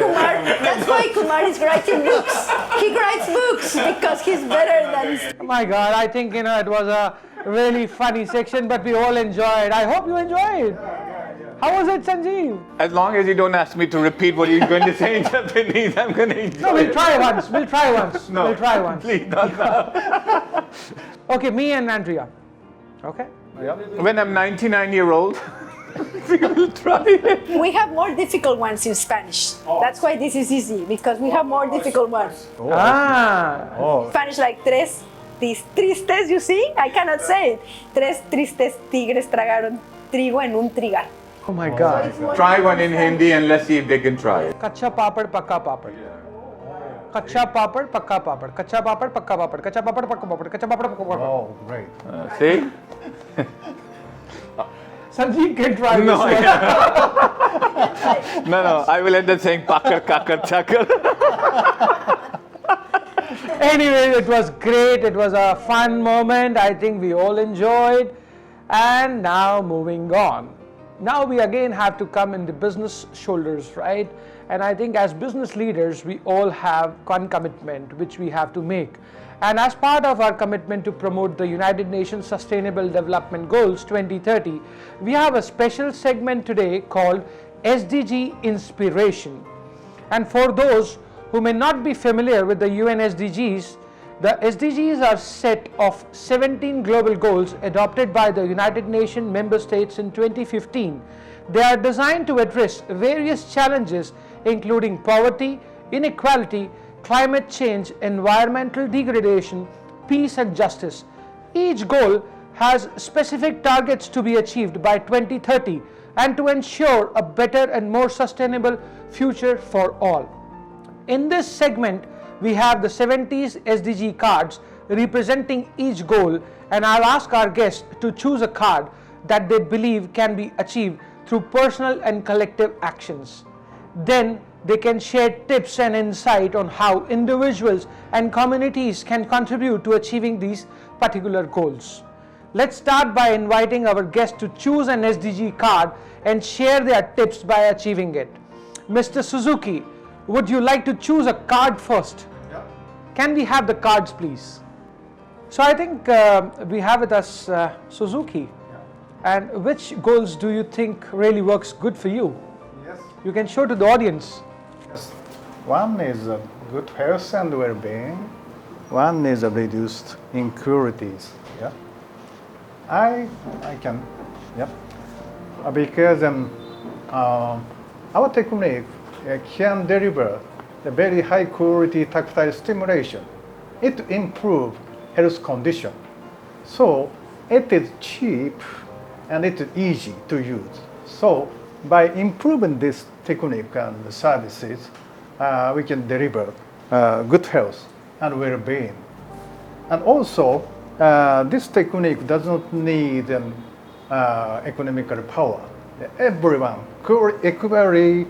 Kumar is writing books. He writes books because he's better than. Oh my God, I think it was a really funny section, but we all enjoyed. I hope you enjoyed. How was it, Sanjeev? As long as you don't ask me to repeat what you're going to say in Japanese, I'm going to enjoy No, we'll it. try once. We'll try once. No, We'll try once. Please, not now. Okay, me and Andrea. Okay. When I'm 99-year-old, we will try it. We have more difficult ones in Spanish. That's why this is easy because we have more difficult ones. Ah. Spanish like tres tristes, you see? I cannot say it. Tres tristes tigres tragaron trigo en un trigal. Oh my God. Try one in Hindi and let's see if they can try it. Kacha papad, pakka papad. Kacha papad, pakka papad. Kacha papad, pakka papad. Kacha papad, pakka papad. Kacha papad, pakka papad. Oh, great. See? Sanjeev can try No, this one. No, I will end up saying pakar, kakar, chakar. Anyway, it was great. It was a fun moment. I think we all enjoyed. And now moving on. Now we again have to come in the business shoulders, right? And I think as business leaders, we all have one commitment which we have to make. And as part of our commitment to promote the United Nations Sustainable Development Goals 2030, we have a special segment today called SDG Inspiration. And for those who may not be familiar with the UN SDGs, the SDGs are a set of 17 global goals adopted by the United Nations member states in 2015. They are designed to address various challenges including poverty, inequality, climate change, environmental degradation, peace and justice. Each goal has specific targets to be achieved by 2030 and to ensure a better and more sustainable future for all. In this segment, we have the 70s SDG cards representing each goal, and I'll ask our guests to choose a card that they believe can be achieved through personal and collective actions. Then they can share tips and insight on how individuals and communities can contribute to achieving these particular goals. Let's start by inviting our guests to choose an SDG card and share their tips by achieving it. Mr. Suzuki, would you like to choose a card first? Yeah. Can we have the cards, please? So I think we have with us Suzuki. Yeah. And which goals do you think really works good for you? Yes. You can show to the audience. Yes. One is good health and well-being. One is reduced inequalities. Yeah. I can. Yeah. Because our technique can deliver a very high quality tactile stimulation. It improves health condition. So it is cheap and it is easy to use. So by improving this technique and services, we can deliver good health and well-being. And also, this technique does not need economical power. Everyone could equally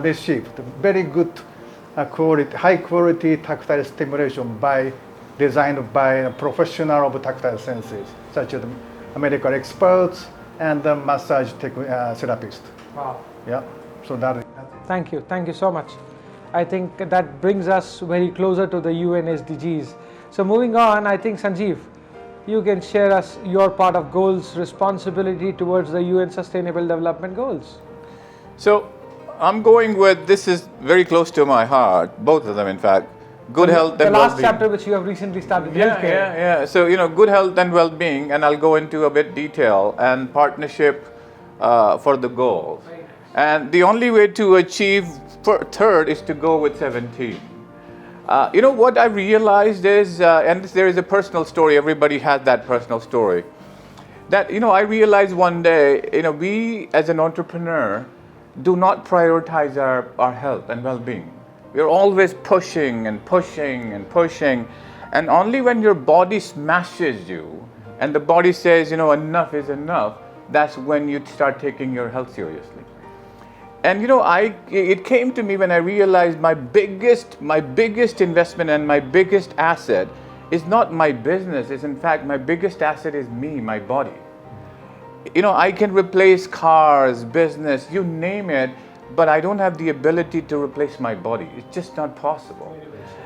receive very good high quality tactile stimulation designed by professional of tactile senses, such as medical experts and the massage therapists. Wow. Yeah, so that. Thank you so much. I think that brings us very closer to the UN SDGs. So moving on, I think Sanjeev, you can share us your part of goals, responsibility towards the UN Sustainable Development Goals. So I'm going with, this is very close to my heart, both of them in fact, good health and well-being. The last chapter which you have recently started, healthcare. Yeah. So, good health and well-being, and I'll go into a bit detail, and partnership for the goals. And the only way to achieve third is to go with 17. What I realized is, and there is a personal story, everybody has that personal story, that, I realized one day, we as an entrepreneur do not prioritize our health and well-being. We're always pushing and pushing and pushing, and only when your body smashes you and the body says, enough is enough, that's when you start taking your health seriously. And it came to me when I realized my biggest investment and my biggest asset is not my business. Is in fact my biggest asset is me, my body. I can replace cars, business, you name it, but I don't have the ability to replace my body. It's just not possible.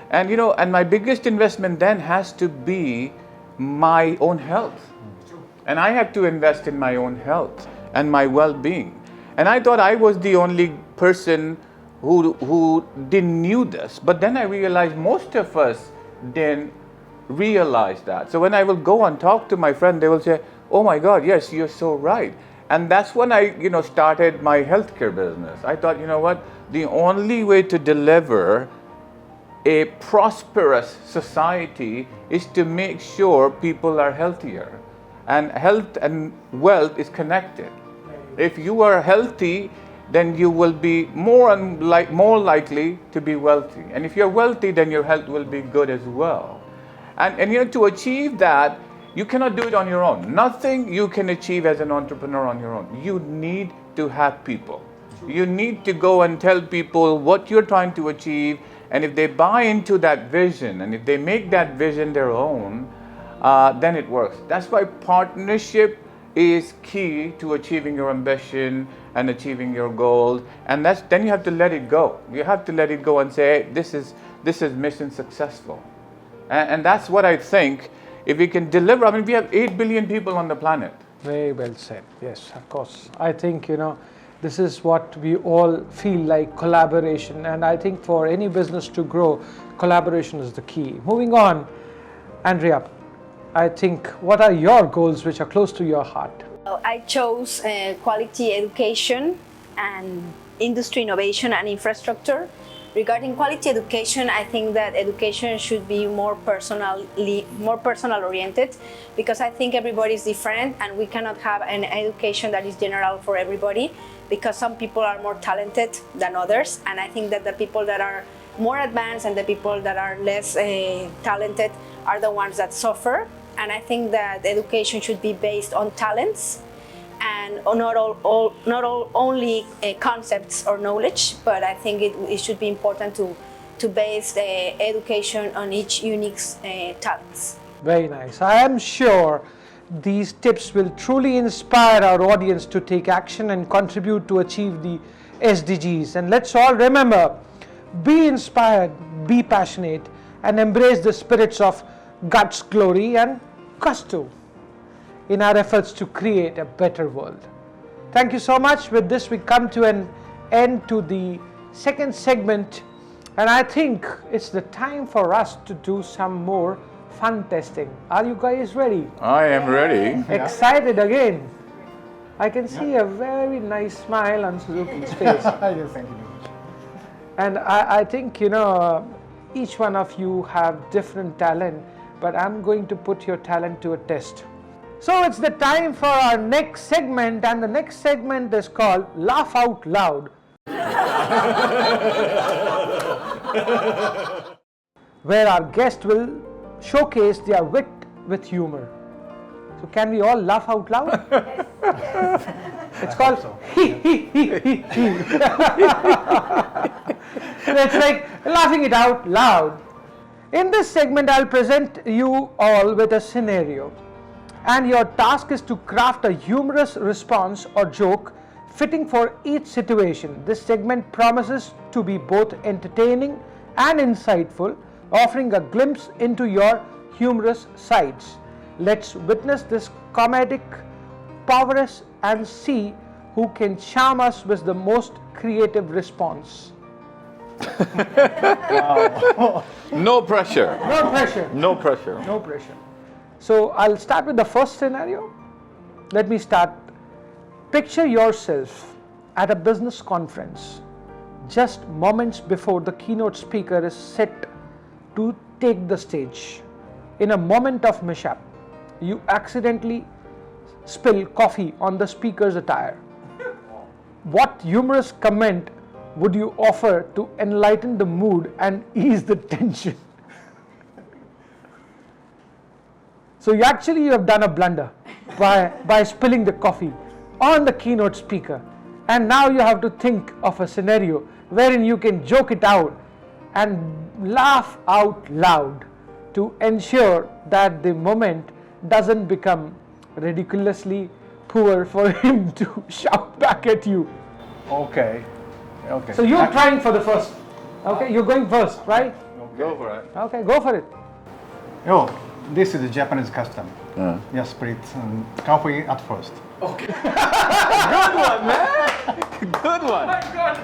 And and my biggest investment then has to be my own health. And I have to invest in my own health and my well-being. And I thought I was the only person who didn't knew this. But then I realized most of us didn't realize that. So when I will go and talk to my friend, they will say, oh my God, yes, you're so right. And that's when I, started my healthcare business. I thought, what? The only way to deliver a prosperous society is to make sure people are healthier. And health and wealth is connected. If you are healthy, then you will be more likely to be wealthy. And if you're wealthy, then your health will be good as well. And to achieve that, you cannot do it on your own. Nothing you can achieve as an entrepreneur on your own. You need to have people. You need to go and tell people what you're trying to achieve, and if they buy into that vision, and if they make that vision their own, then it works. That's why partnership is key to achieving your ambition and achieving your goals. And then you have to let it go. You have to let it go and say, hey, this is mission successful. And that's what I think. If we can deliver, we have 8 billion people on the planet. Very well said. Yes, of course. I think, this is what we all feel like, collaboration. And I think for any business to grow, collaboration is the key. Moving on, Andrea, I think, what are your goals which are close to your heart? Well, I chose quality education and industry innovation and infrastructure. Regarding quality education, I think that education should be more personal oriented, because I think everybody is different and we cannot have an education that is general for everybody, because some people are more talented than others, and I think that the people that are more advanced and the people that are less talented are the ones that suffer. And I think that education should be based on talents and not only concepts or knowledge, but I think it should be important to base the education on each unique talents. Very nice. I am sure these tips will truly inspire our audience to take action and contribute to achieve the SDGs. And let's all remember, be inspired, be passionate, and embrace the spirits of guts, glory, and gusto in our efforts to create a better world. Thank you so much. With this, we come to an end to the second segment, and I think it's the time for us to do some more fun testing. Are you guys ready? I am ready. Excited again. I can see a very nice smile on Suzuki's face. Thank you very much. And I think, each one of you have different talent, but I'm going to put your talent to a test. So it's the time for our next segment, and the next segment is called Laugh Out Loud. Where our guest will showcase their wit with humor. So can we all laugh out loud? It's called It's like laughing it out loud. In this segment, I'll present you all with a scenario, and your task is to craft a humorous response or joke fitting for each situation. This segment promises to be both entertaining and insightful, offering a glimpse into your humorous sides. Let's witness this comedic prowess and see who can charm us with the most creative response. No pressure. No pressure. No pressure. No pressure. So I'll start with the first scenario. Let me start. Picture yourself at a business conference just moments before the keynote speaker is set to take the stage. In a moment of mishap, you accidentally spill coffee on the speaker's attire. What humorous comment would you offer to enlighten the mood and ease the tension? So you have done a blunder by spilling the coffee on the keynote speaker, and now you have to think of a scenario wherein you can joke it out and laugh out loud to ensure that the moment doesn't become ridiculously poor for him to shout back at you. Okay. Okay. So you're trying for the first. Okay, you're going first, right? Go for it. Okay, go for it. Oh, this is a Japanese custom. Yes, split coffee at first. Good one, man. Good one.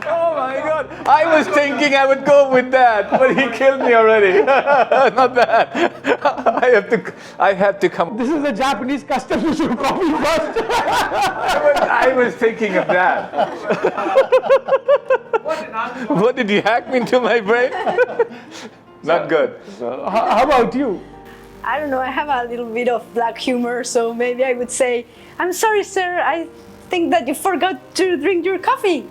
Oh my God. I was thinking I would go with that, but he killed me already. Not bad. I have to come. This is a Japanese custom. You should coffee first. I was thinking of that. What did you hack me into my brain? Not good. How about you? I don't know, I have a little bit of black humor, so maybe I would say, I'm sorry, sir, I think that you forgot to drink your coffee.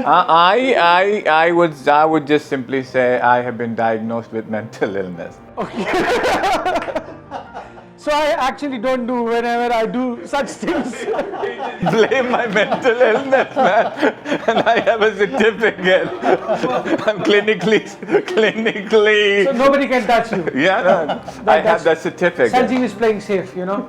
I would just simply say I have been diagnosed with mental illness. So I actually don't do whenever I do such things. Blame my mental illness, man. And I have a certificate. I'm clinically. So nobody can touch you. Yeah, no, I have that certificate. Sanjeev is playing safe, you know.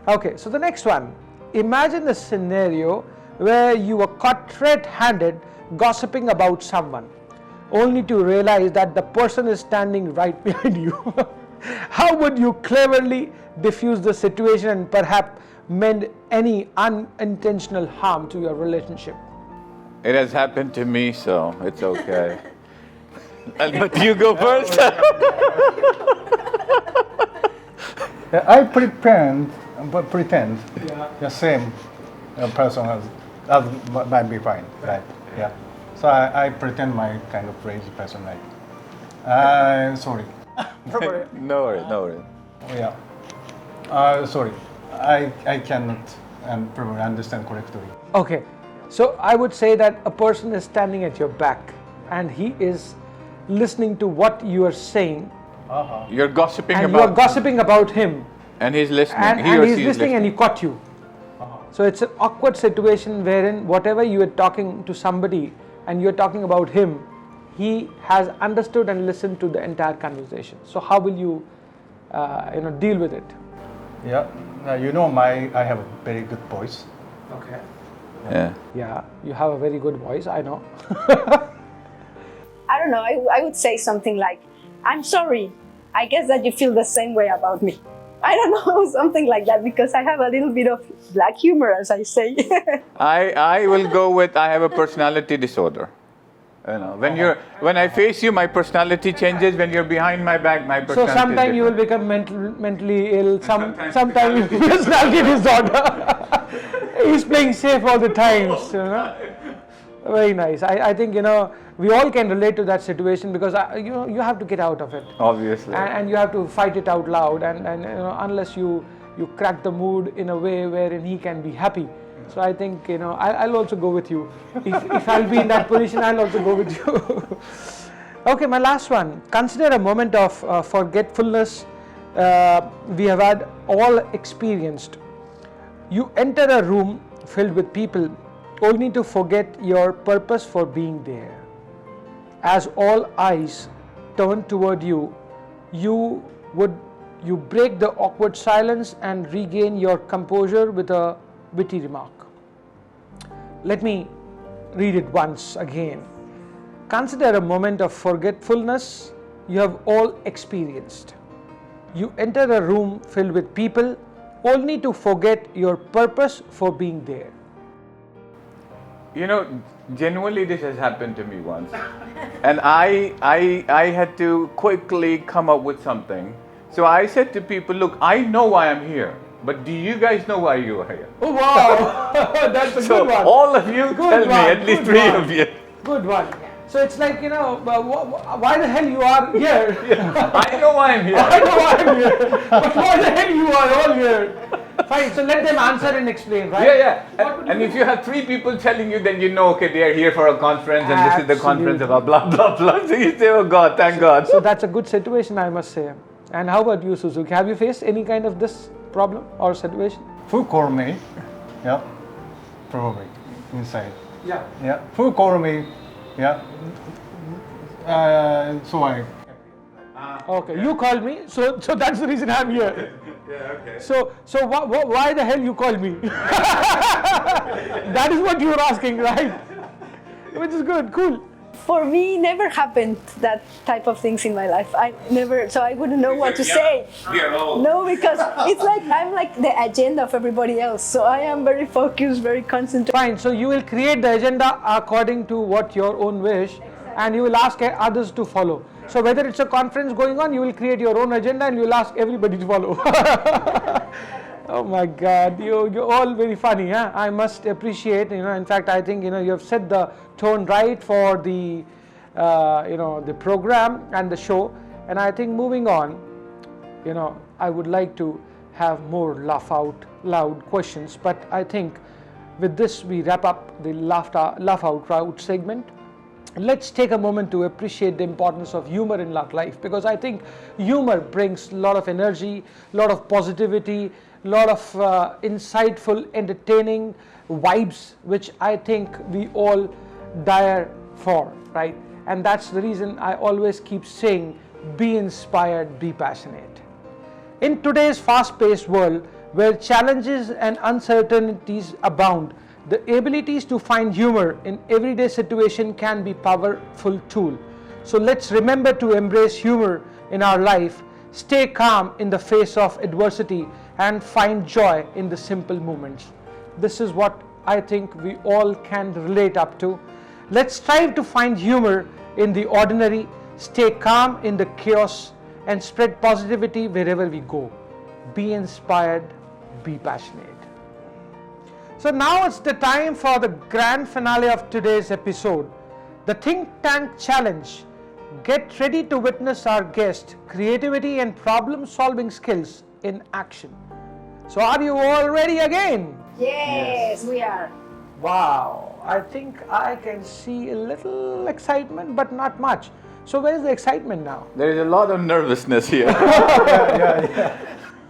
Okay, so the next one. Imagine a scenario where you were caught red-handed gossiping about someone, only to realize that the person is standing right behind you. How would you cleverly diffuse the situation and perhaps mend any unintentional harm to your relationship? It has happened to me, so it's okay. But you go first. I pretend the same person as might be fine, right? Yeah. So I pretend my kind of crazy person, like, sorry. No worries. Oh, yeah. Sorry. I cannot probably understand correctly. Okay, so I would say that a person is standing at your back and he is listening to what you are saying. You're gossiping and about you are gossiping about him. And he's listening. And he's listening and he caught you. So it's an awkward situation wherein whatever you are talking to somebody and you're talking about him, he has understood and listened to the entire conversation. So how will you, deal with it? Yeah, I have a very good voice. Okay. Yeah. Yeah, you have a very good voice, I know. I don't know, I would say something like, I'm sorry, I guess that you feel the same way about me. I don't know, something like that, because I have a little bit of black humor, as I say. I will go with I have a personality disorder. You know, when I face you, my personality changes. When you're behind my back, my personality. So sometime you will become mentally ill. Sometime you personality disorder. He's playing safe all the time. You know? Very nice. I think we all can relate to that situation because you have to get out of it. Obviously. And you have to fight it out loud. And unless you crack the mood in a way wherein he can be happy. So I think I'll also go with you. If I'll be in that position, I'll also go with you. Okay, my last one. Consider a moment of forgetfulness we have had all experienced. You enter a room filled with people only to forget your purpose for being there. As all eyes turn toward you, you break the awkward silence and regain your composure with a witty remark. Let me read it once again. Consider a moment of forgetfulness you have all experienced. You enter a room filled with people only to forget your purpose for being there. You know, genuinely this has happened to me once. And I had to quickly come up with something. So I said to people, look, I know why I'm here, but do you guys know why you are here? Oh wow, that's a So good one. all of you tell me, at least three of you. Good one. So it's like, why the hell you are here? I know why I'm here. I know why I'm here. But why the hell you are all here? Fine, so let them answer and explain, right? Yeah. And if you have three people telling you, then you know, okay, they are here for a conference and this is the conference about blah, blah, blah. So you say, oh God, thank God. So that's a good situation, I must say. And how about you, Suzuki? Have you faced any kind of this problem or situation? Who called me? Yeah, probably inside. Yeah. Yeah, who called me? Yeah. So I. Okay, you called me, so that's the reason I'm here. Yeah, okay. So why the hell you called me? That is what you were asking, right? Which is good, cool. For me, never happened that type of things in my life. I never, so I wouldn't know what to say. We are all. No, because it's like I'm like the agenda of everybody else. So I am very focused, very concentrated. Fine, so you will create the agenda according to what your own wish, and you will ask others to follow. So whether it's a conference going on, you will create your own agenda and you will ask everybody to follow. Oh my God, you're all very funny, huh? I must appreciate, in fact, I think, you have set the tone right for the, the program and the show. And I think moving on, I would like to have more laugh out loud questions, but I think with this we wrap up the laugh out loud segment. Let's take a moment to appreciate the importance of humor in life, because I think humor brings a lot of energy, a lot of positivity, a lot of insightful, entertaining vibes, which I think we all desire for, right? And that's the reason I always keep saying, be inspired, be passionate. In today's fast-paced world, where challenges and uncertainties abound, the abilities to find humor in everyday situation can be a powerful tool. So let's remember to embrace humor in our life, stay calm in the face of adversity, and find joy in the simple moments. This is what I think we all can relate up to. Let's strive to find humor in the ordinary, stay calm in the chaos, and spread positivity wherever we go. Be inspired, be passionate. So now it's the time for the grand finale of today's episode, the Think Tank Challenge. Get ready to witness our guest creativity and problem-solving skills in action. So are you all ready again? Yes, we are. Wow, I think I can see a little excitement, but not much. So where's the excitement now? There is a lot of nervousness here.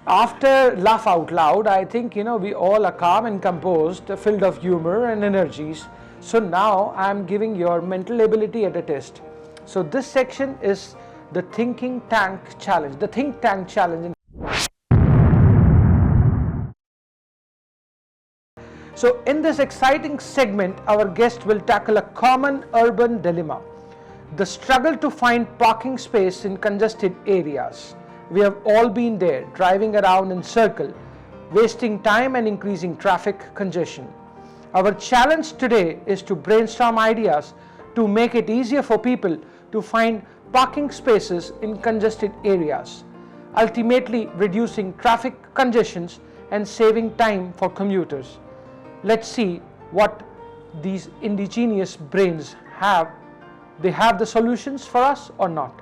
After laugh out loud, I think, we all are calm and composed, filled of humor and energies. So now I'm giving your mental ability at a test. So this section is the Thinking Tank Challenge, the Think Tank Challenge. So in this exciting segment, our guest will tackle a common urban dilemma, the struggle to find parking space in congested areas. We have all been there, driving around in circle, wasting time and increasing traffic congestion. Our challenge today is to brainstorm ideas to make it easier for people to find parking spaces in congested areas, ultimately reducing traffic congestions and saving time for commuters. Let's see what these ingenious brains have. They have the solutions for us or not.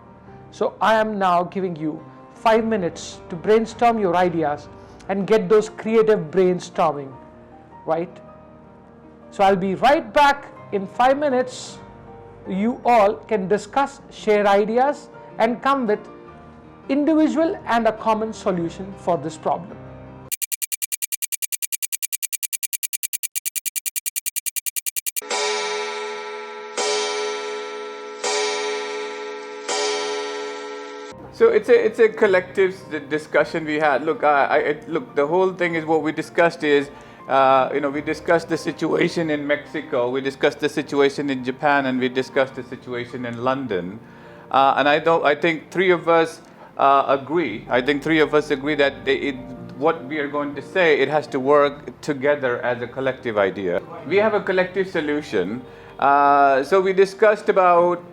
So I am now giving you 5 minutes to brainstorm your ideas and get those creative brainstorming, right? So I'll be right back in 5 minutes. You all can discuss, share ideas, and come with individual and a common solution for this problem. So it's a collective discussion we had. Look, look. The whole thing is what we discussed is, we discussed the situation in Mexico, we discussed the situation in Japan, and we discussed the situation in London. And I think three of us agree. I think three of us agree that what we are going to say, it has to work together as a collective idea. We have a collective solution. So we discussed about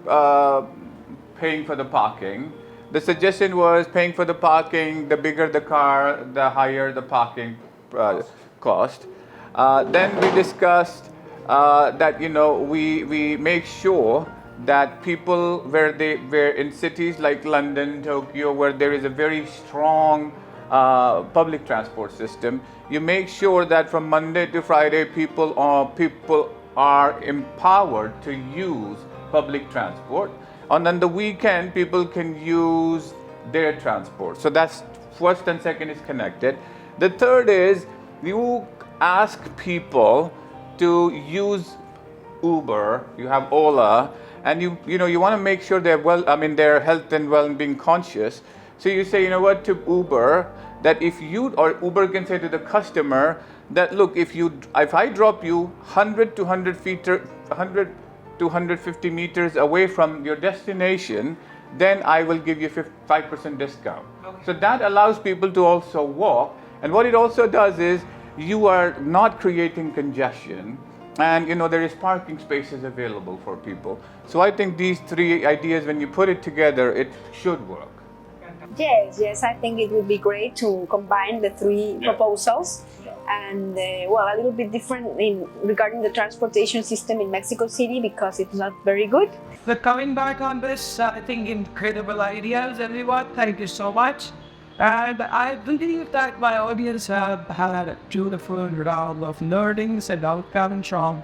paying for the parking. The suggestion was paying for the parking, the bigger the car, the higher the parking cost. Then we discussed that we make sure that people where in cities like London, Tokyo, where there is a very strong public transport system, you make sure that from Monday to Friday people are empowered to use public transport. And on the weekend, people can use their transport. So that's first and second is connected. The third is you ask people to use Uber, you have Ola, and you want to make sure they're health and well-being conscious. So you say, to Uber, that if Uber can say to the customer that, look, if I drop you 100 to 150 meters away from your destination, then I will give you 5% discount. Okay. So that allows people to also walk. And what it also does is you are not creating congestion, and there is parking spaces available for people. So I think these three ideas, when you put it together, it should work. Yes, I think it would be great to combine the three proposals. And a little bit different regarding the transportation system in Mexico City, because it's not very good. But coming back on this, I think incredible ideas, everyone. Thank you so much. And I believe that my audience have had a beautiful round of learnings and outcomes from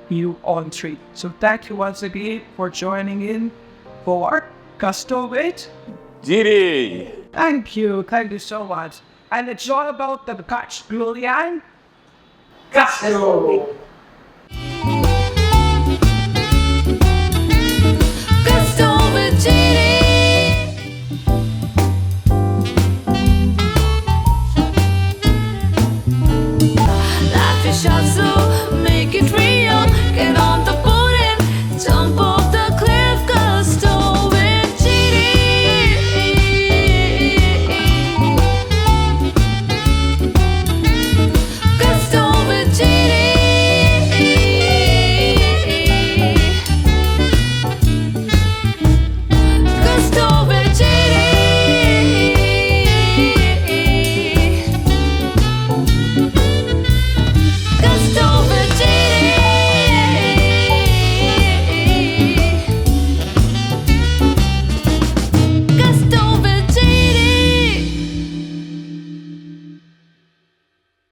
you all three. So thank you once again for joining in for Gusto with GD. Thank you so much. And it's all about the catch Julian Gusto.